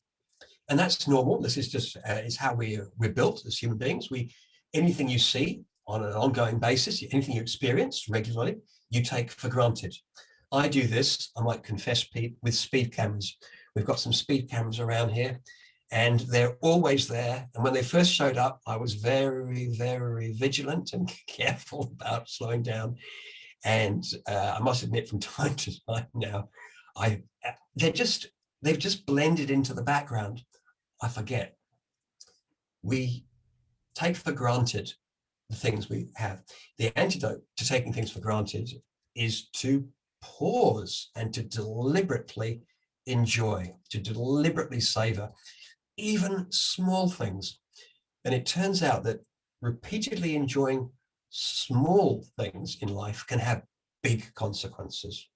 And that's normal. This is just is how we're built as human beings. Anything you see on an ongoing basis, anything you experience regularly, you take for granted. I do this, I might confess, Pete, with speed cameras. We've got some speed cameras around here, and they're always there. And when they first showed up, I was very, very vigilant and careful about slowing down. And I must admit, from time to time now, they've just blended into the background. I forget. We take for granted the things we have. The antidote to taking things for granted is to pause and to deliberately enjoy, to deliberately savor even small things. And it turns out that repeatedly enjoying small things in life can have big consequences,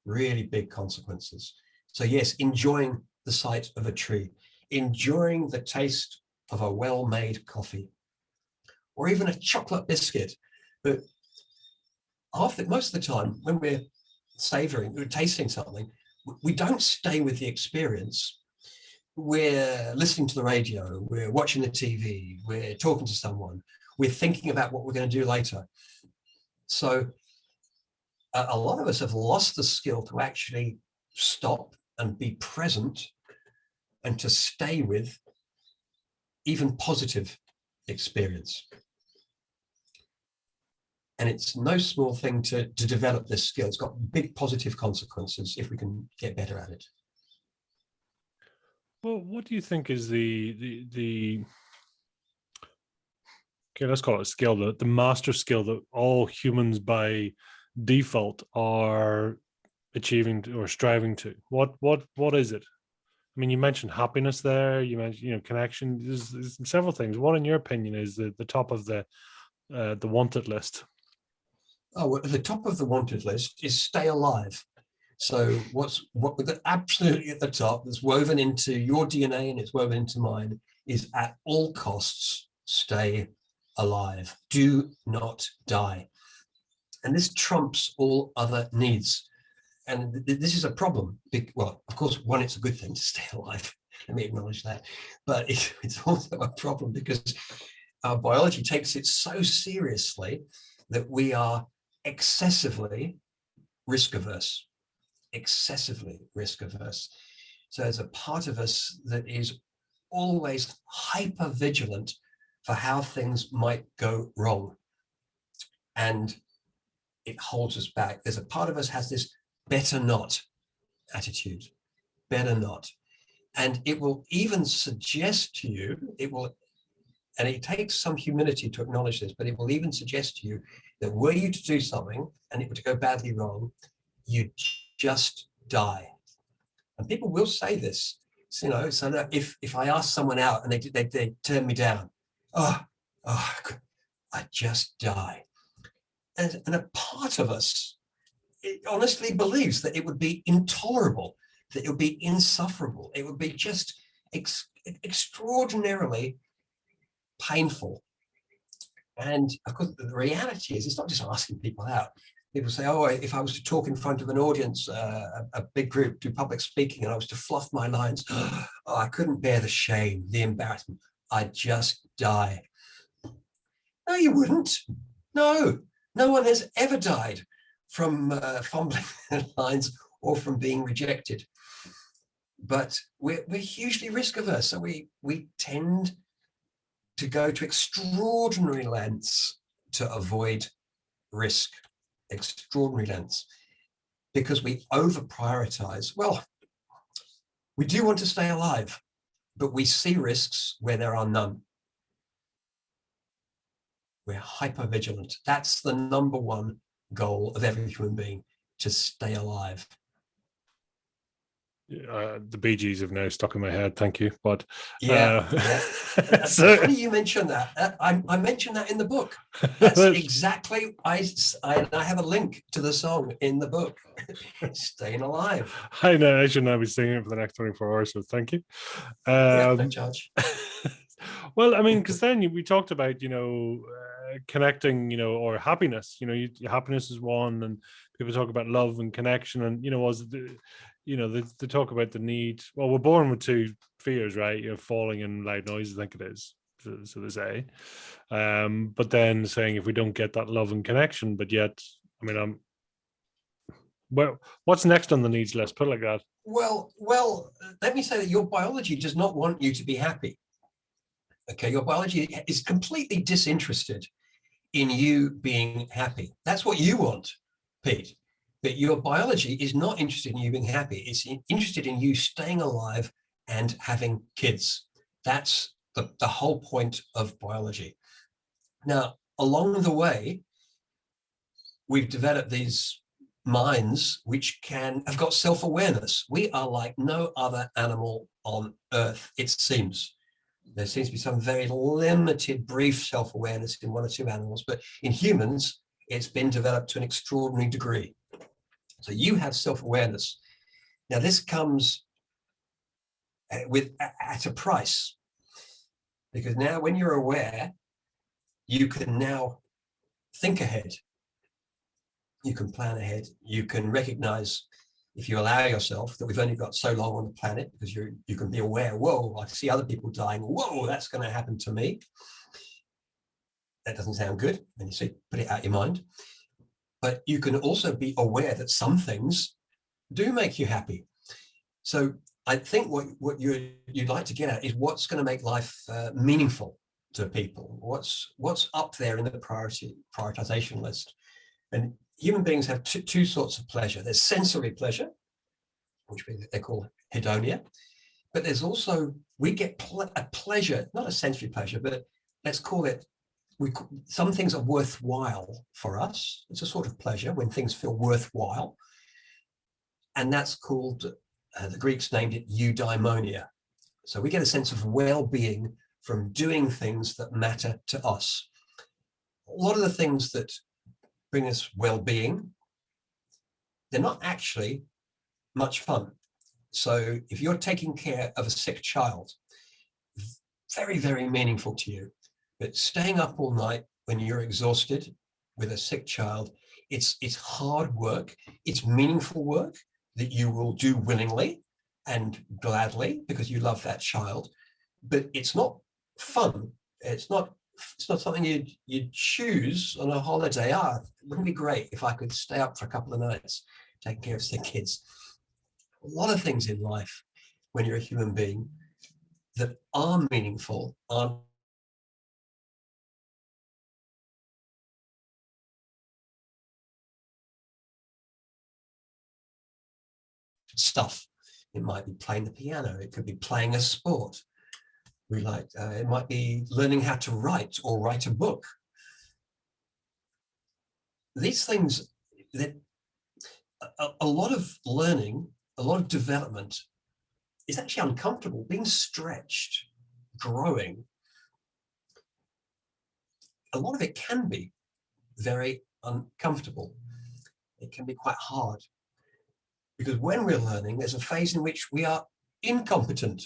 really big consequences. So yes, enjoying the sight of a tree, enjoying the taste of a well-made coffee, or even a chocolate biscuit. But most of the time, when we're tasting something, we don't stay with the experience. We're listening to the radio, we're watching the TV, we're talking to someone, we're thinking about what we're going to do later. So a lot of us have lost the skill to actually stop and be present and to stay with even positive experience. And it's no small thing to develop this skill. It's got big positive consequences if we can get better at it. Well, what do you think is the okay, let's call it a skill, the master skill that all humans by default are achieving or striving to? What is it? I mean, you mentioned happiness there. You mentioned, connection. There's several things. What, in your opinion, is the top of the wanted list? Oh, well, at the top of the wanted list is stay alive. So what absolutely at the top, that's woven into your DNA and it's woven into mine, is at all costs stay alive. Do not die. And this trumps all other needs. And this is a problem. Well, of course, one, it's a good thing to stay alive. Let me acknowledge that. But it's also a problem because our biology takes it so seriously that we are excessively risk averse. Excessively risk averse. So there's a part of us that is always hyper vigilant for how things might go wrong. And it holds us back. There's a part of us has this better not attitude, better not. And it will even suggest to you, and it takes some humility to acknowledge this, but it will even suggest to you that were you to do something and it were to go badly wrong, you just die. And people will say this, so that if I ask someone out and they turn me down, I just die. And a part of us, it honestly believes that it would be intolerable, that it would be insufferable. It would be just extraordinarily painful. And of course, the reality is, it's not just asking people out. People say, oh, if I was to talk in front of an audience, a big group, do public speaking, and I was to fluff my lines, I couldn't bear the shame, the embarrassment. I'd just die. No, you wouldn't. No one has ever died from fumbling their lines or from being rejected. But we're hugely risk averse, so we tend to go to extraordinary lengths to avoid risk, extraordinary lengths, because we over prioritize. Well, we do want to stay alive, but we see risks where there are none. We're hyper vigilant. That's the number one goal of every human being, to stay alive. The Bee Gees have now stuck in my head. Thank you, but yeah. So funny you mentioned that. I mentioned that in the book. That's exactly. I have a link to the song in the book. Staying alive. I know. I should now be singing it for the next 24 hours. So thank you. No charge. Well, I mean, because then we talked about, connecting, or happiness. Happiness is one, and people talk about love and connection, and they talk about the need. Well, we're born with two fears, right? Falling and loud noises. I think it is. So they say, but then saying if we don't get that love and connection, but yet, I mean, well, what's next on the needs list? Put it like that. Well, let me say that your biology does not want you to be happy. Okay, your biology is completely disinterested in you being happy. That's what you want, Pete. But your biology is not interested in you being happy. It's interested in you staying alive and having kids. That's the whole point of biology. Now, along the way, we've developed these minds which have got self-awareness. We are like no other animal on Earth, it seems. There seems to be some very limited, brief self-awareness in one or two animals, but in humans, it's been developed to an extraordinary degree. So you have self-awareness. Now, this comes at a price, because now when you're aware, you can now think ahead. You can plan ahead. You can recognize, if you allow yourself, that we've only got so long on the planet, because you can be aware, whoa, I see other people dying. Whoa, that's going to happen to me. That doesn't sound good. And you see, put it out your mind. But you can also be aware that some things do make you happy. So I think what you'd like to get at is what's going to make life meaningful to people. What's up there in the prioritization list. And human beings have two sorts of pleasure. There's sensory pleasure, which they call hedonia, but there's also, we get a pleasure, not a sensory pleasure, but let's call it, some things are worthwhile for us. It's a sort of pleasure when things feel worthwhile. And that's called, the Greeks named it eudaimonia. So we get a sense of well-being from doing things that matter to us. A lot of the things that bring us well-being, they're not actually much fun. So if you're taking care of a sick child, very, very meaningful to you. But staying up all night when you're exhausted with a sick child, it's hard work. It's meaningful work that you will do willingly and gladly because you love that child. But it's not fun. It's not something you'd choose on a holiday. It wouldn't be great if I could stay up for a couple of nights taking care of sick kids. A lot of things in life, when you're a human being, that are meaningful aren't stuff. It might be playing the piano. It could be playing a sport. It might be learning how to write or write a book. These things, that a lot of learning, a lot of development is actually uncomfortable. Being stretched, growing, a lot of it can be very uncomfortable. It can be quite hard. Because when we're learning, there's a phase in which we are incompetent,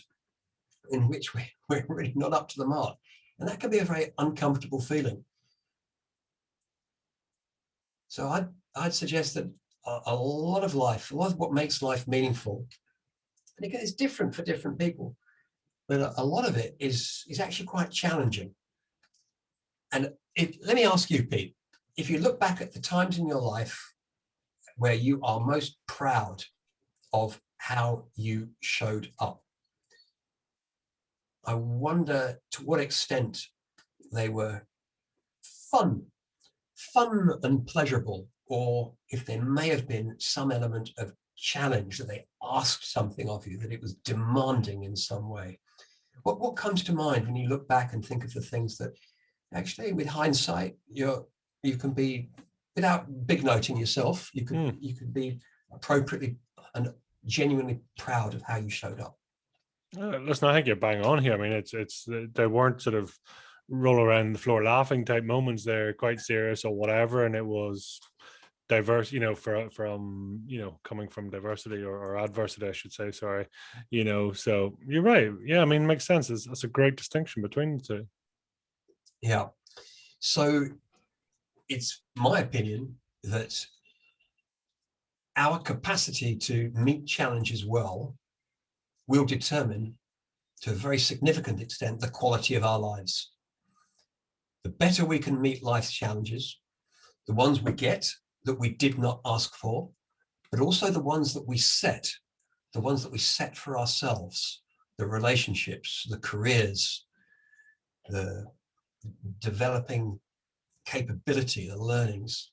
in which we're really not up to the mark. And that can be a very uncomfortable feeling. So I'd suggest that a lot of what makes life meaningful, and again, it's different for different people, but a lot of it is actually quite challenging. And let me ask you, Pete, if you look back at the times in your life where you are most proud of how you showed up, I wonder to what extent they were fun and pleasurable, or if there may have been some element of challenge, that they asked something of you, that it was demanding in some way. What comes to mind when you look back and think of the things that actually, with hindsight, you can be, without big noting yourself, you could be appropriately and genuinely proud of how you showed up? Listen, I think you're bang on here. I mean, it's they weren't sort of roll around the floor laughing type moments. They're quite serious or whatever, and it was diverse, from coming from diversity or adversity, I should say, sorry, so you're right. Yeah, I mean, it makes sense. That's a great distinction between the two. Yeah. So it's my opinion that our capacity to meet challenges well will determine, to a very significant extent, the quality of our lives. The better we can meet life's challenges, the ones we get that we did not ask for, but also the ones that we set for ourselves, the relationships, the careers, the developing capability, the learnings,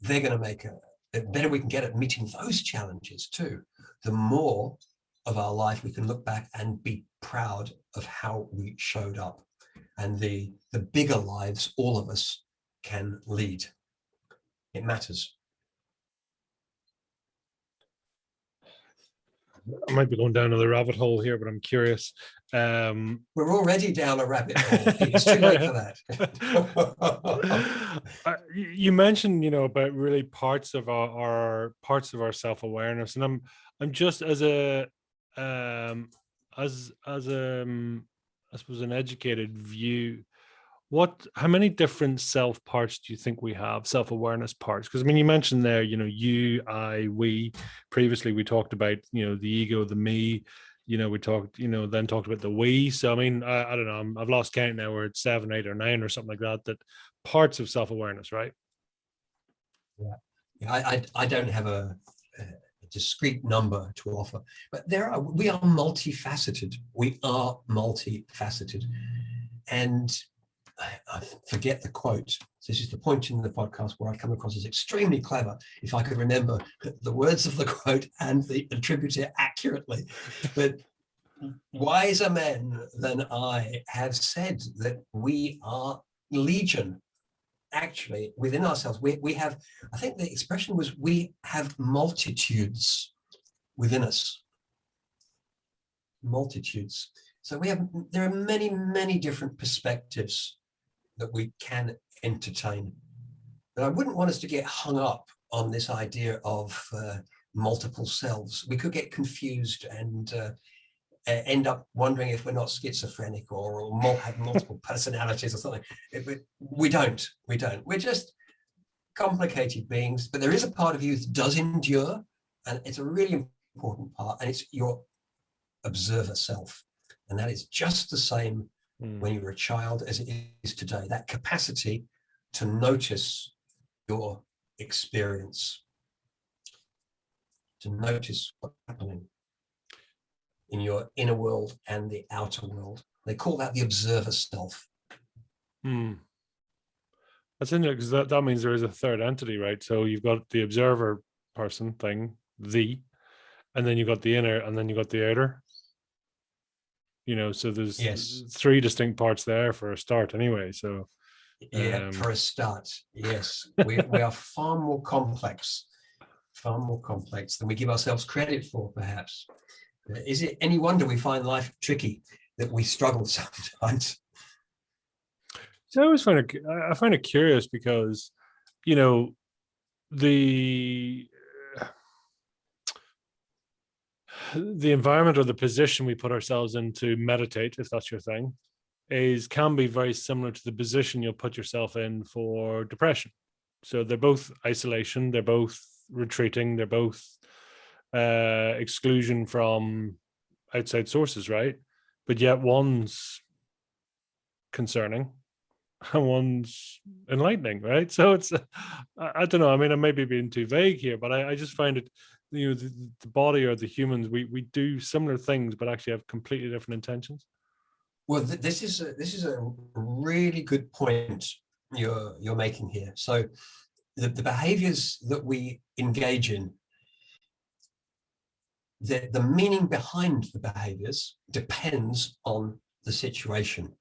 they're going to make the better we can get at meeting those challenges too, the more of our life we can look back and be proud of how we showed up, and the bigger lives all of us can lead. It matters. I might be going down another rabbit hole here, but I'm curious. We're already down a rabbit hole. It's too late for that. You mentioned, about really parts of our self-awareness, and I'm just as a I suppose an educated view. How many different self parts do you think we have, self-awareness parts? Because I mean, you mentioned there, you, I, we. Previously, we talked about, the ego, the me. We talked, then talked about the we. So I mean, I don't know. I've lost count now. We're at 7, 8, or 9, or something like that. That parts of self-awareness, right? Yeah. I don't have a discrete number to offer, but we are multifaceted. And I forget the quote. This is the point in the podcast where I come across as extremely clever if I could remember the words of the quote and attribute it accurately. But wiser men than I have said that we are legion. Actually, within ourselves, we have, I think the expression was, we have multitudes within us. Multitudes. So there are many, many different perspectives that we can entertain. But I wouldn't want us to get hung up on this idea of multiple selves. We could get confused and end up wondering if we're not schizophrenic or have multiple personalities or something. We don't. We're just complicated beings, but there is a part of you that does endure, and it's a really important part, and it's your observer self. And that is just the same when you were a child as it is today. That capacity to notice your experience, to notice what's happening in your inner world and the outer world. They call that the observer self. That's interesting, because that means there is a third entity, right? So you've got the observer person thing, and then you've got the inner, and then you've got the outer. So there's 3 distinct parts there for a start anyway. So for a start, yes. we are far more complex than we give ourselves credit for, perhaps. Is it any wonder we find life tricky, that we struggle sometimes? So I find it curious because, the environment or the position we put ourselves in to meditate, if that's your thing, can be very similar to the position you'll put yourself in for depression. So they're both isolation, they're both retreating, they're both exclusion from outside sources, right? But yet one's concerning and one's enlightening, right? So it's, I don't know. I mean, I may be being too vague here, but I just find it, the body or the humans, we do similar things, but actually have completely different intentions. Well, this is a really good point you're making here. So the behaviors that we engage in, the meaning behind the behaviors depends on the situation.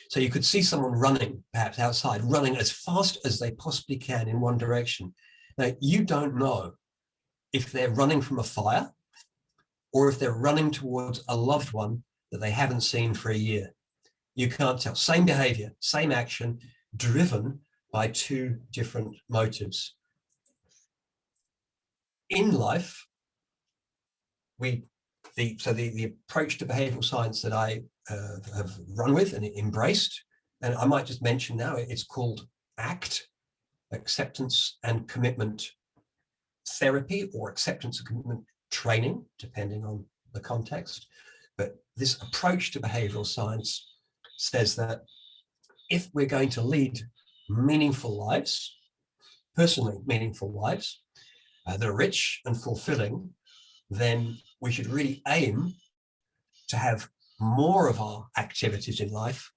So you could see someone running, perhaps outside, running as fast as they possibly can in one direction. Now, you don't know if they're running from a fire or if they're running towards a loved one that they haven't seen for a year. You can't tell. Same behavior, same action, driven by two different motives. In life, the approach to behavioral science that I have run with and embraced, and I might just mention now, it's called ACT, Acceptance and Commitment Therapy, or Acceptance and Commitment Training, depending on the context. But this approach to behavioral science says that if we're going to lead meaningful lives, personally meaningful lives, that are rich and fulfilling, then we should really aim to have more of our activities in life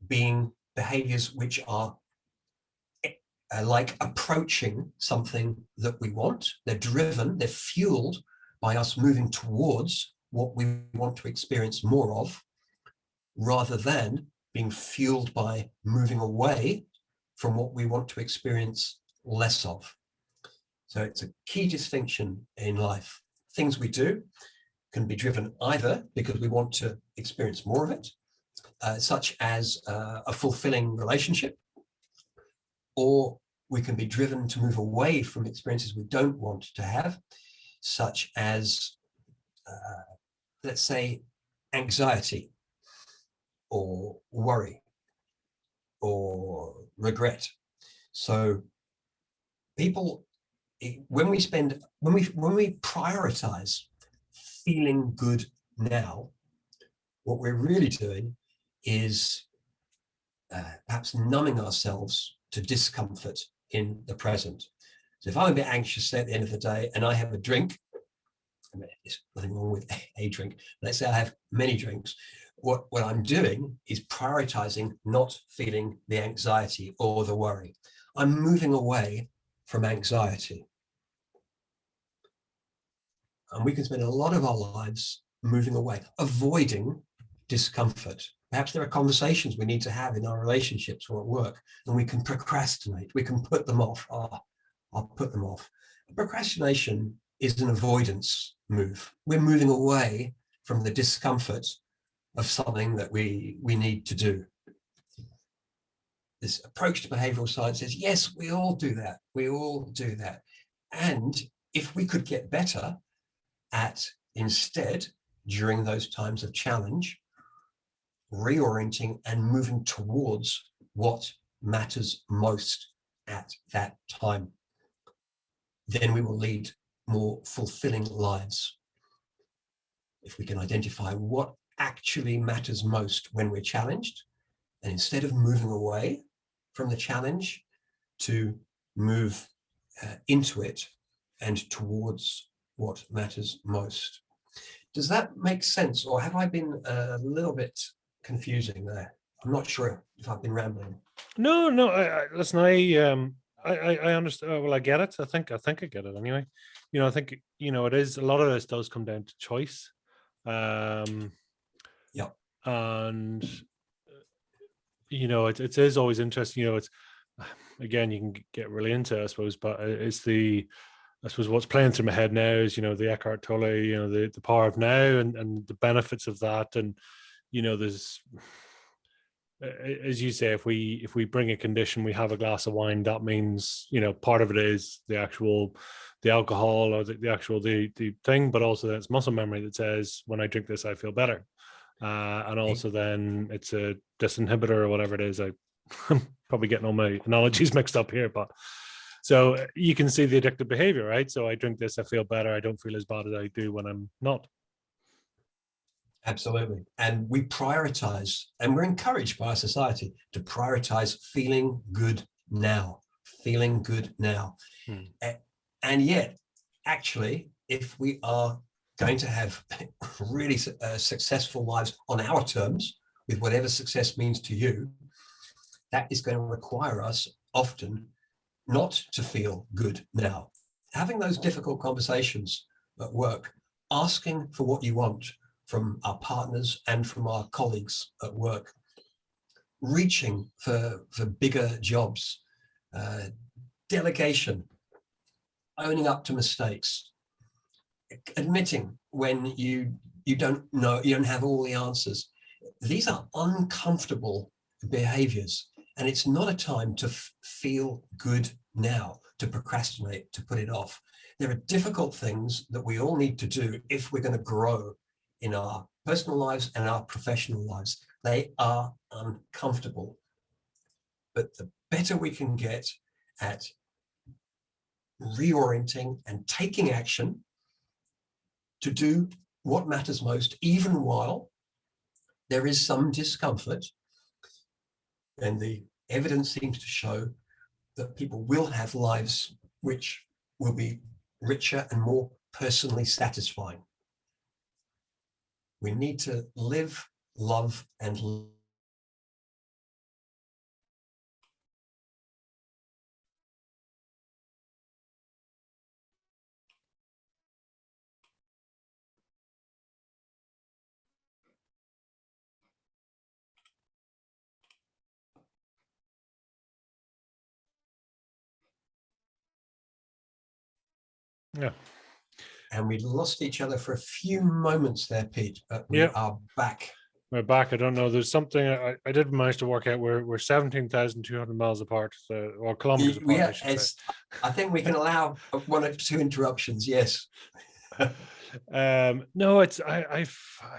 being behaviors which are like approaching something that we want. They're driven, they're fueled by us moving towards what we want to experience more of, rather than being fueled by moving away from what we want to experience less of. So it's a key distinction in life. Things we do can be driven either because we want to experience more of it, such as a fulfilling relationship, or we can be driven to move away from experiences we don't want to have, such as, let's say, anxiety or worry or regret. So people, when we prioritize feeling good now, what we're really doing is perhaps numbing ourselves to discomfort in the present. So if I'm a bit anxious, say, at the end of the day, and I have a drink, I mean, there's nothing wrong with a drink. Let's say I have many drinks. What I'm doing is prioritizing not feeling the anxiety or the worry. I'm moving away from anxiety. And we can spend a lot of our lives moving away, avoiding discomfort. Perhaps there are conversations we need to have in our relationships or at work, and we can procrastinate. We can put them off. I'll put them off. Procrastination is an avoidance move. We're moving away from the discomfort of something that we need to do. This approach to behavioral science says, yes, we all do that. We all do that. And if we could get better at, instead, during those times of challenge, reorienting and moving towards what matters most at that time, then we will lead more fulfilling lives. If we can identify what actually matters most when we're challenged, and instead of moving away from the challenge, to move into it and towards what matters most. Does that make sense, or have I been a little bit confusing there? I'm not sure if I've been rambling. No. Listen, I understand. Well, I get it. I think I get it anyway. I think it is, a lot of this does come down to choice. Yeah. And it is always interesting. It's, again, you can get really into it, I suppose, but it's I suppose what's playing through my head now is, the Eckhart Tolle, the power of now and the benefits of that. And, there's, as you say, if we bring a condition, we have a glass of wine, that means, part of it is the alcohol or the actual the thing, but also then it's muscle memory that says, when I drink this, I feel better. And also then it's a disinhibitor or whatever it is. I'm probably getting all my analogies mixed up here, but so you can see the addictive behavior, right? So I drink this, I feel better. I don't feel as bad as I do when I'm not. Absolutely. And we prioritize, and we're encouraged by our society to prioritize feeling good now, feeling good now. And yet, actually, if we are going to have really successful lives on our terms, with whatever success means to you, that is going to require us often not to feel good now. Having those difficult conversations at work, asking for what you want from our partners and from our colleagues at work, reaching for bigger jobs, delegation, owning up to mistakes, admitting when you don't know, you don't have all the answers. These are uncomfortable behaviors, And it's not a time to feel good now, to procrastinate, to put it off. There are difficult things that we all need to do if we're going to grow in our personal lives and our professional lives. They are uncomfortable. But the better we can get at reorienting and taking action to do what matters most, even while there is some discomfort, and the evidence seems to show that people will have lives which will be richer and more personally satisfying. We need to live, love, and Yeah. and we lost each other for a few moments there, Pete, but we are back. We're back. I don't know. There's something I did manage to work out. We're 17,200 miles apart, so, or kilometers apart. Yeah, I should say. I think we can allow one or two interruptions. Yes. No, it's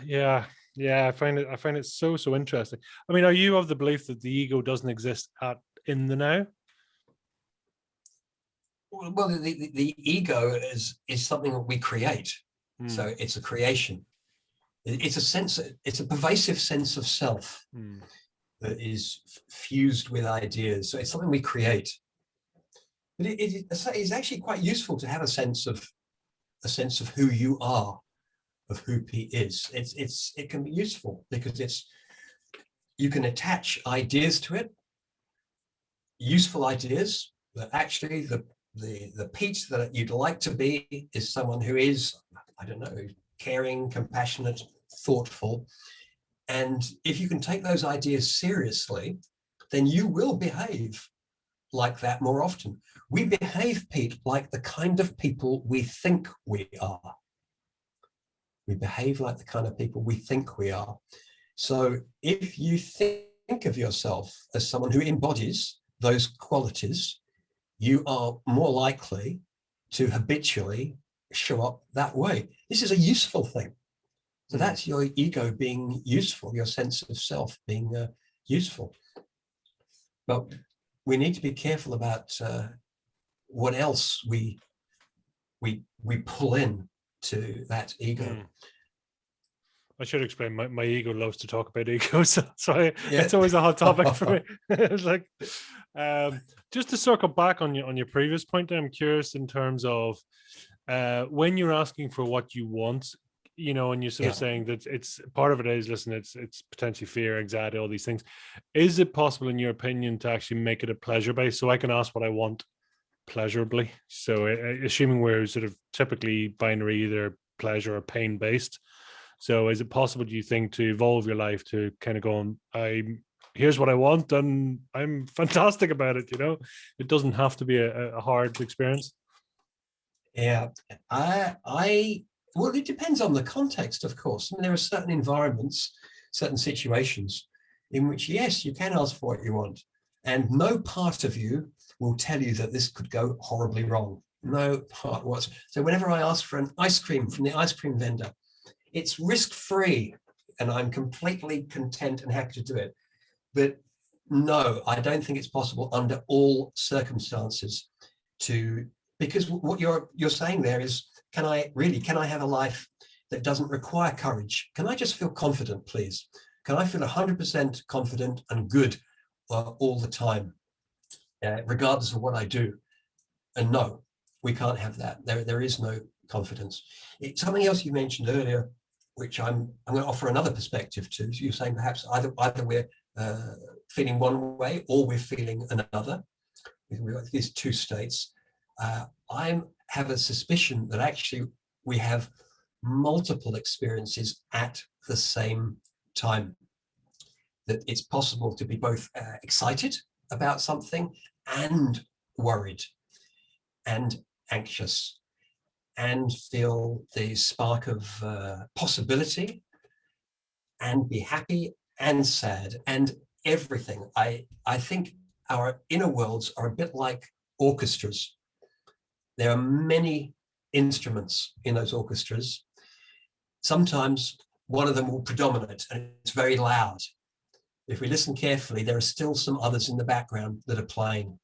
yeah. I find it so interesting. I mean, are you of the belief that the ego doesn't exist in the now? Well, the ego is something that we create. So it's a creation. It's a pervasive sense of self that is fused with ideas. So it's something we create. But it's actually quite useful to have a sense of who you are, of who Pete is. It can be useful because you can attach ideas to it, useful ideas, that actually the Pete that you'd like to be is someone who is, I don't know, caring, compassionate, thoughtful. And if you can take those ideas seriously, then you will behave like that more often. We behave, Pete, like the kind of people we think we are. We behave like the kind of people we think we are. So if you think of yourself as someone who embodies those qualities, you are more likely to habitually show up that way. This is a useful thing. So that's your ego being useful, your sense of self being useful. But we need to be careful about what else we pull in to that ego. I should explain. My ego loves to talk about ego, so it's always a hot topic for me. It's like, just to circle back on your previous point, I'm curious in terms of when you're asking for what you want, and you're sort of saying that it's part of it is, listen, it's potentially fear, anxiety, all these things. Is it possible, in your opinion, to actually make it a pleasure base, so I can ask what I want pleasurably? So assuming we're sort of typically binary, either pleasure or pain based. So is it possible, do you think, to evolve your life to kind of go, here's what I want and I'm fantastic about it, It doesn't have to be a hard experience. Yeah, well, it depends on the context, of course. I mean, there are certain environments, certain situations in which, yes, you can ask for what you want. And no part of you will tell you that this could go horribly wrong. No part was. So whenever I ask for an ice cream from the ice cream vendor, it's risk-free and I'm completely content and happy to do it. But no, I don't think it's possible under all circumstances because what you're saying there is, can I have a life that doesn't require courage? Can I just feel confident, please? Can I feel 100% confident and good all the time, regardless of what I do? And no, we can't have that. There is no confidence. It's something else you mentioned earlier, which I'm going to offer another perspective to. So you're saying perhaps either we're feeling one way or we're feeling another. We've got these two states. I have a suspicion that actually we have multiple experiences at the same time. That it's possible to be both excited about something and worried and anxious and feel the spark of possibility and be happy and sad. And everything. I think our inner worlds are a bit like orchestras. There are many instruments in those orchestras. Sometimes one of them will predominate and it's very loud. If we listen carefully, there are still some others in the background that are playing.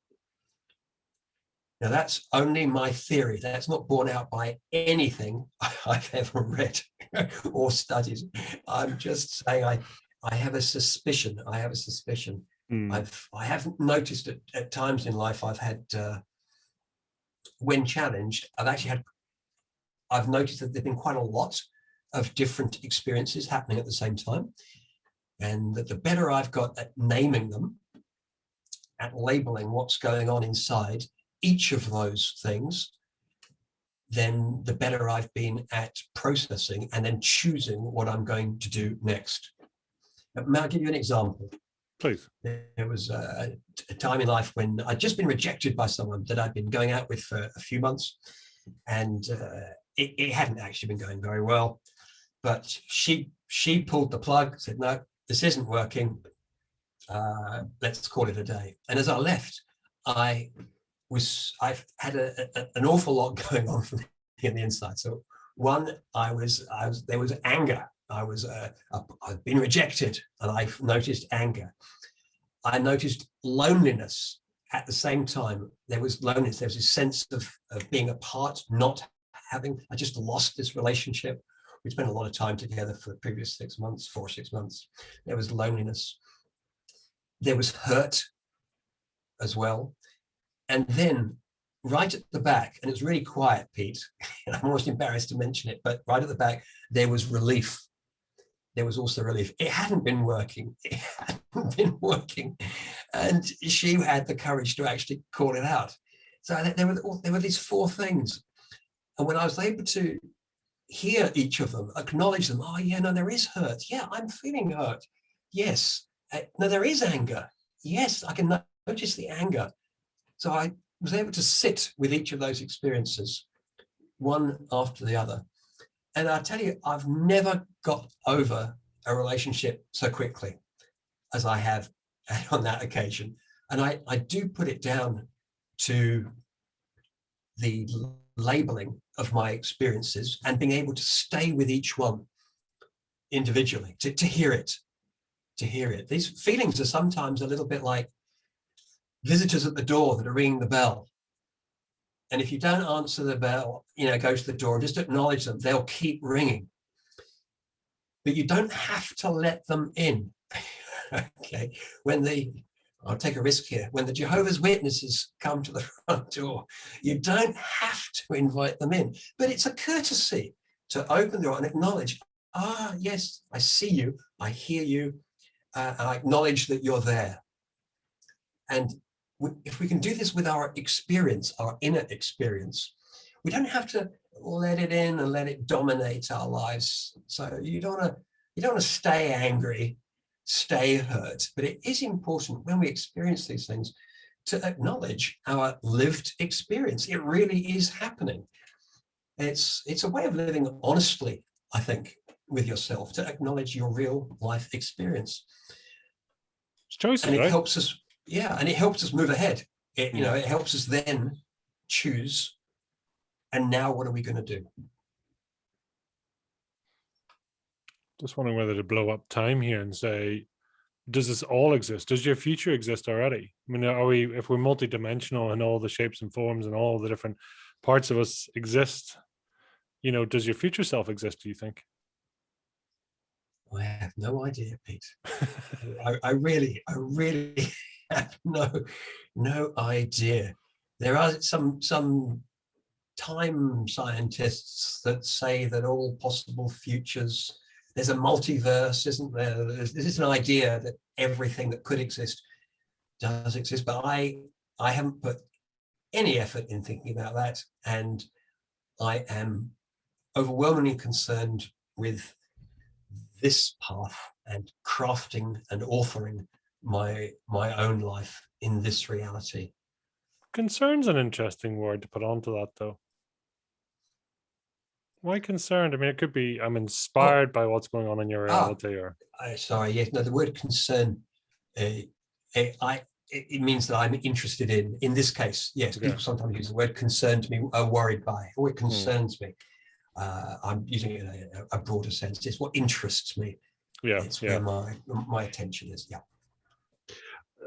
Now, that's only my theory. That's not borne out by anything I've ever read or studied. I'm just saying I have a suspicion. I have a suspicion. I haven't noticed at times in life I've had, when challenged, I've noticed that there've been quite a lot of different experiences happening at the same time. And that the better I've got at naming them, at labeling what's going on inside each of those things, then the better I've been at processing and then choosing what I'm going to do next. May I give you an example? Please. There was a time in life when I'd just been rejected by someone that I'd been going out with for a few months, and it hadn't actually been going very well. But she pulled the plug, said, no, this isn't working. Let's call it a day. And as I left, I've had an awful lot going on for me on the inside. So one, there was anger. I've been rejected, and I noticed anger. I noticed loneliness at the same time. There was loneliness. There was a sense of being apart, not having. I just lost this relationship. We spent a lot of time together for the previous 6 months, 4 or 6 months. There was loneliness. There was hurt as well. And then right at the back, and it was really quiet, Pete, and I'm almost embarrassed to mention it, but right at the back, there was relief. There was also relief. It hadn't been working. It hadn't been working. And she had the courage to actually call it out. So there were these 4 things. And when I was able to hear each of them, acknowledge them, oh yeah, no, there is hurt. Yeah, I'm feeling hurt. Yes. No, there is anger. Yes, I can notice the anger. So I was able to sit with each of those experiences, one after the other. And I tell you, I've never got over a relationship so quickly as I have on that occasion. And I do put it down to the labeling of my experiences and being able to stay with each one individually, to hear it, These feelings are sometimes a little bit like visitors at the door that are ringing the bell. And if you don't answer the bell, go to the door and just acknowledge them, they'll keep ringing. But you don't have to let them in. Okay. I'll take a risk here. When the Jehovah's Witnesses come to the front door, you don't have to invite them in. But it's a courtesy to open the door and acknowledge, yes, I see you, I hear you, I acknowledge that you're there. And if we can do this with our experience, our inner experience, we don't have to let it in and let it dominate our lives. So you don't want to stay angry, stay hurt, but it is important when we experience these things to acknowledge our lived experience. It really is happening. It's a way of living honestly, I think, with yourself, to acknowledge your real life experience. It's choices, and it right? helps us. Yeah, and it helps us move ahead. It helps us then choose. And now what are we going to do? Just wondering whether to blow up time here and say, does this all exist? Does your future exist already? I mean, if we're multidimensional and all the shapes and forms and all the different parts of us exist, does your future self exist, do you think? I have no idea, Pete. I really have no idea. There are some time scientists that say that all possible futures, there's a multiverse, isn't there? This is an idea that everything that could exist does exist, but I haven't put any effort in thinking about that, and I am overwhelmingly concerned with this path and crafting and authoring my own life in this reality. Concern's an interesting word to put onto that, though. Why concerned? I mean, it could be I'm inspired by what's going on in your reality, or sorry, yes, no, the word concern it means that I'm interested in this case. Yes, people sometimes use the word concerned me, are worried by, or it concerns me. I'm using it in a broader sense. It's what interests me. Yeah, it's where my attention is. Yeah.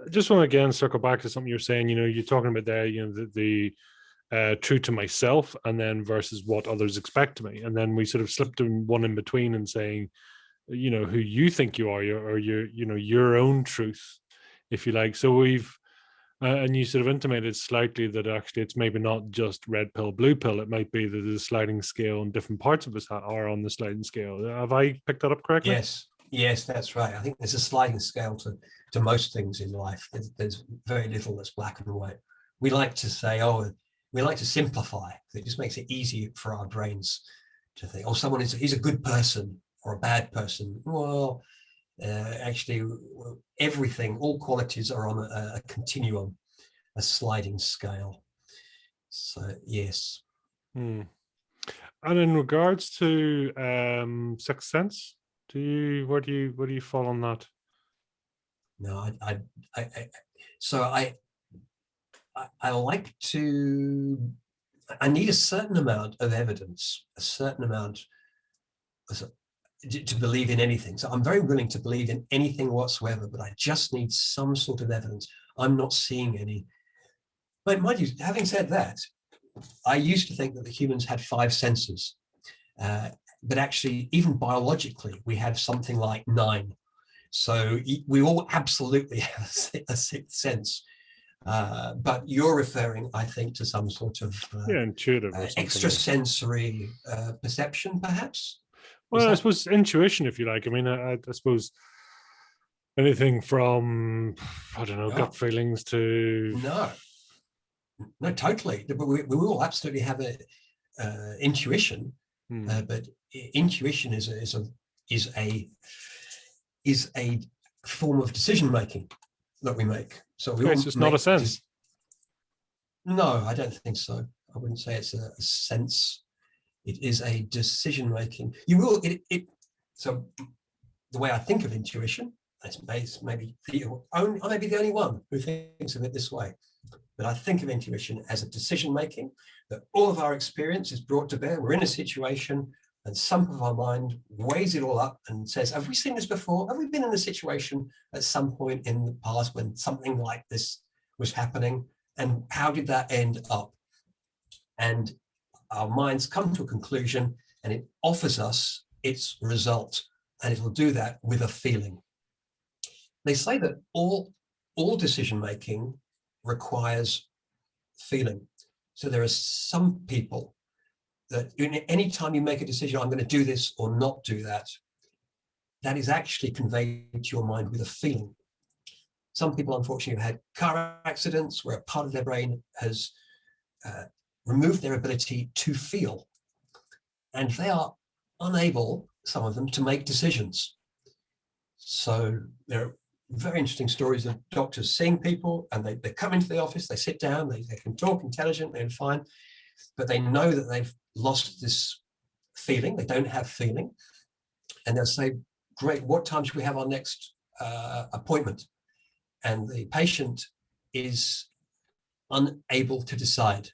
Just want to again circle back to something you're saying. You're talking about there. The true to myself, and then versus what others expect of me, and then we sort of slipped in one in between and saying, who you think you are, or your own truth, if you like. So we've and you sort of intimated slightly that actually it's maybe not just red pill, blue pill. It might be that there's a sliding scale and different parts of us are on the sliding scale. Have I picked that up correctly? Yes, that's right. I think there's a sliding scale to most things in life. There's very little that's black and white. We like to say, we like to simplify. It just makes it easy for our brains to think, someone is a good person or a bad person. Well, actually, everything, all qualities are on a continuum, a sliding scale. So yes. And in regards to Sixth Sense, where do you fall on that? No, I like to. I need a certain amount of evidence, a certain amount to believe in anything. So I'm very willing to believe in anything whatsoever, but I just need some sort of evidence. I'm not seeing any. But mind you, having said that, I used to think that the humans had 5 senses, but actually, even biologically, we have something like 9. So we all absolutely have a 6th sense. But you're referring, I think, to some sort of intuitive or extrasensory perception, perhaps. Well, I suppose intuition, if you like. I mean, I suppose anything from, I don't know, gut feelings to... No, totally. We all absolutely have intuition, but intuition is a form of decision making that we make. So it's not a sense. No, I don't think so. I wouldn't say it's a sense. It is a decision making. So the way I think of intuition, maybe I may be the only one who thinks of it this way, but I think of intuition as a decision making, that all of our experience is brought to bear. We're in a situation and some of our mind weighs it all up and says, have we seen this before? Have we been in a situation at some point in the past when something like this was happening? And how did that end up? And our minds come to a conclusion and it offers us its result. And it will do that with a feeling. They say that all decision-making requires feeling. So there are some people that any time you make a decision, I'm going to do this or not do that, that is actually conveyed to your mind with a feeling. Some people, unfortunately, have had car accidents where a part of their brain has removed their ability to feel. And they are unable, some of them, to make decisions. So there are very interesting stories of doctors seeing people and they come into the office, they sit down, they can talk intelligently and fine, but they know that they've lost this feeling, they don't have feeling. And they'll say, great, what time should we have our next appointment? And the patient is unable to decide.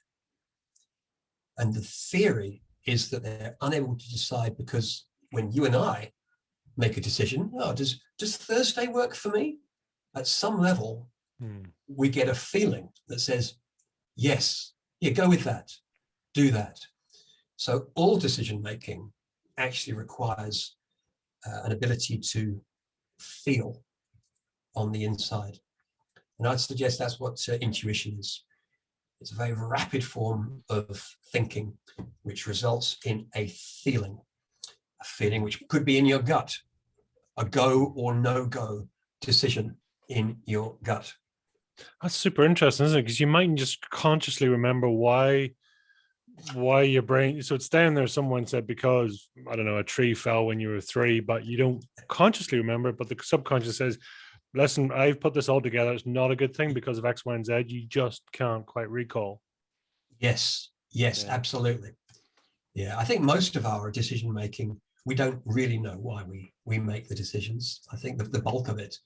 And the theory is that they're unable to decide because when you and I make a decision, does Thursday work for me? At some level, we get a feeling that says, yes, go with that, do that. So all decision-making actually requires an ability to feel on the inside. And I'd suggest that's what intuition is. It's a very rapid form of thinking, which results in a feeling which could be in your gut, a go or no go decision in your gut. That's super interesting, isn't it? Because you mightn't just consciously remember why your brain, so it's down there, someone said because, I don't know, a tree fell when you were 3, but you don't consciously remember it, but the subconscious says, listen, I've put this all together, it's not a good thing because of X, Y, and Z. You just can't quite recall. Yes, absolutely. Yeah, I think most of our decision making, we don't really know why we make the decisions. I think that the bulk of it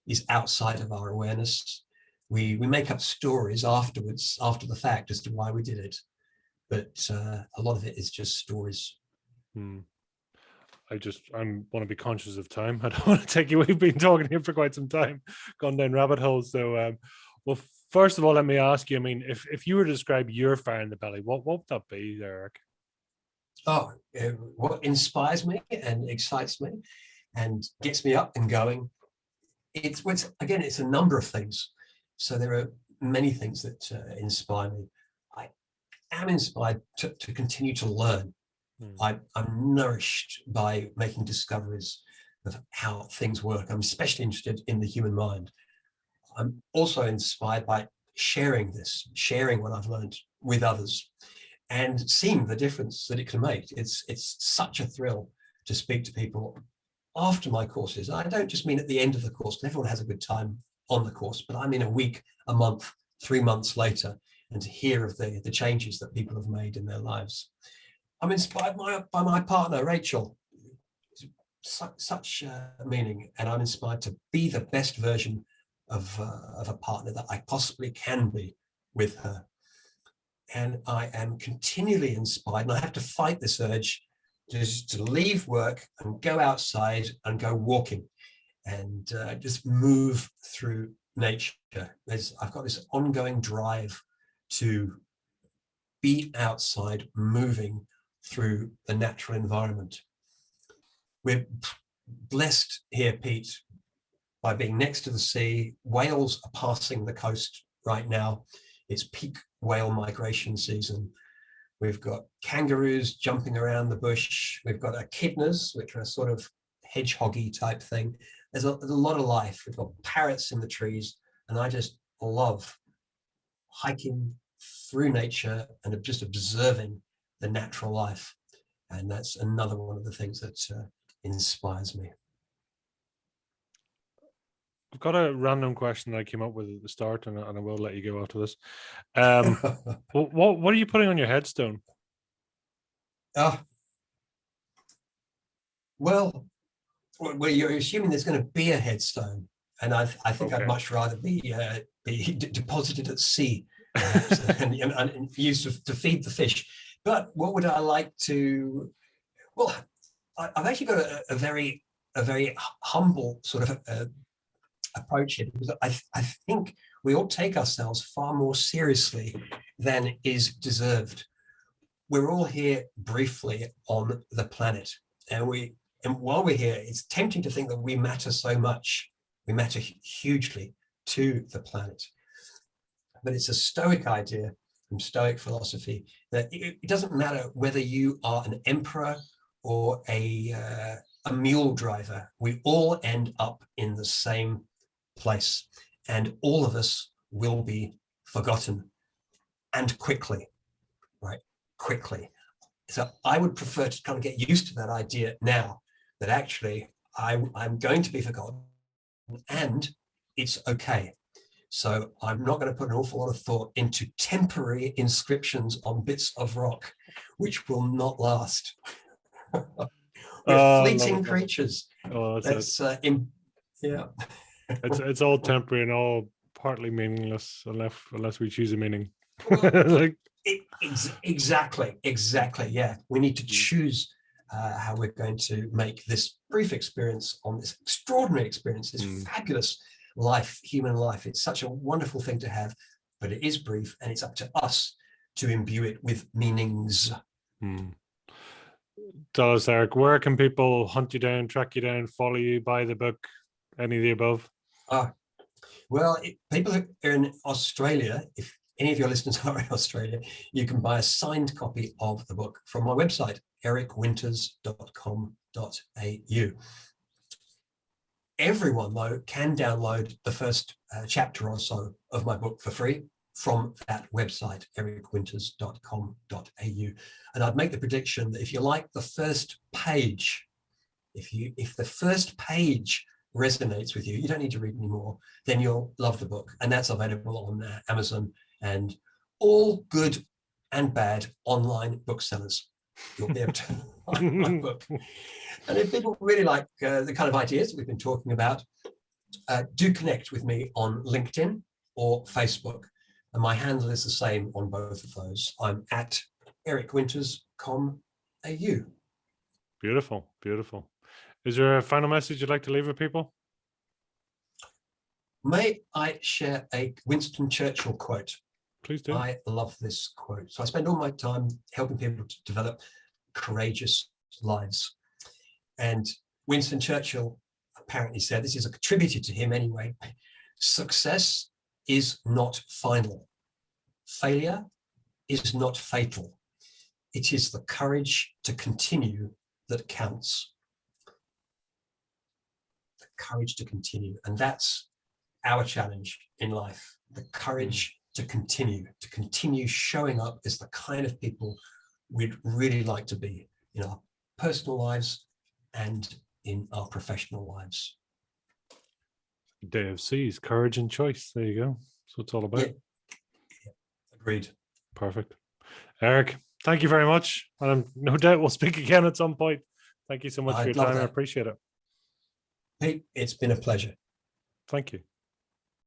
is outside of our awareness. We make up stories afterwards, after the fact, as to why we did it. But a lot of it is just stories. I want to be conscious of time. I don't want to take you. We've been talking here for quite some time, gone down rabbit holes. So, well, first of all, let me ask you. I mean, if you were to describe your fire in the belly, what would that be, Eric? Oh, what inspires me and excites me and gets me up and going? It's a number of things. So there are many things that inspire me. I am inspired to continue to learn. I'm nourished by making discoveries of how things work. I'm especially interested in the human mind. I'm also inspired by sharing what I've learned with others and seeing the difference that it can make. It's such a thrill to speak to people after my courses. I don't just mean at the end of the course, because everyone has a good time on the course, but I mean a week, a month, 3 months later, and to hear of the changes that people have made in their lives. I'm inspired by my partner, Rachel. Such meaning, and I'm inspired to be the best version of a partner that I possibly can be with her. And I am continually inspired, and I have to fight this urge just to leave work and go outside and go walking and just move through nature. I've got this ongoing drive to be outside, moving through the natural environment. We're blessed here, Pete, by being next to the sea. Whales are passing the coast right now. It's peak whale migration season. We've got kangaroos jumping around the bush. We've got echidnas, which are sort of hedgehoggy type thing. There's a lot of life. We've got parrots in the trees, and I just love hiking through nature and just observing the natural life. And that's another one of the things that inspires me. I've got a random question that I came up with at the start, and I will let you go after this. What are you putting on your headstone? Well, you're assuming there's going to be a headstone, and I think okay. I'd much rather be deposited at sea, perhaps, and used to feed the fish. But what would I like to? Well, I've actually got a very humble sort of approach here, because I think we all take ourselves far more seriously than is deserved. We're all here briefly on the planet, and while we're here, it's tempting to think that we matter so much. We matter hugely to the planet. But it's a Stoic idea from Stoic philosophy that it doesn't matter whether you are an emperor or a mule driver. We all end up in the same place, and all of us will be forgotten, and quickly, right? Quickly. So I would prefer to kind of get used to that idea now, that actually I'm going to be forgotten, and it's okay. So I'm not going to put an awful lot of thought into temporary inscriptions on bits of rock, which will not last. We're fleeting creatures. Yeah. It's all temporary and all partly meaningless unless we choose a meaning. Well, exactly. Yeah, we need to choose how we're going to make this brief experience on this extraordinary experience, this fabulous life, human life. It's such a wonderful thing to have, but it is brief, and it's up to us to imbue it with meanings. Tell us, Eric, where can people hunt you down, track you down, follow you, buy the book, any of the above? Well, people who are in Australia, if any of your listeners are in Australia, you can buy a signed copy of the book from my website, ericwinters.com.au. Everyone, though, can download the first chapter or so of my book for free from that website, ericwinters.com.au. And I'd make the prediction that if you like the first page, if the first page resonates with you, you don't need to read anymore, then you'll love the book. And that's available on Amazon and all good and bad online booksellers. You'll be able to find my book. And if people really like the kind of ideas that we've been talking about, do connect with me on LinkedIn or Facebook. And my handle is the same on both of those. I'm at ericwinters.com.au. Beautiful, beautiful. Is there a final message you'd like to leave with people? May I share a Winston Churchill quote? Please do. I love this quote. So I spend all my time helping people to develop courageous lives. And Winston Churchill apparently said, this is attributed to him anyway, success is not final. Failure is not fatal. It is the courage to continue that counts. The courage to continue. And that's our challenge in life. The courage to continue showing up as the kind of people we'd really like to be in our personal lives and in our professional lives. Day of C's, courage and choice. There you go. That's what it's all about. Yeah. Agreed. Perfect. Eric, thank you very much. And no doubt we'll speak again at some point. Thank you so much for your time. I appreciate it. Pete, it's been a pleasure. Thank you.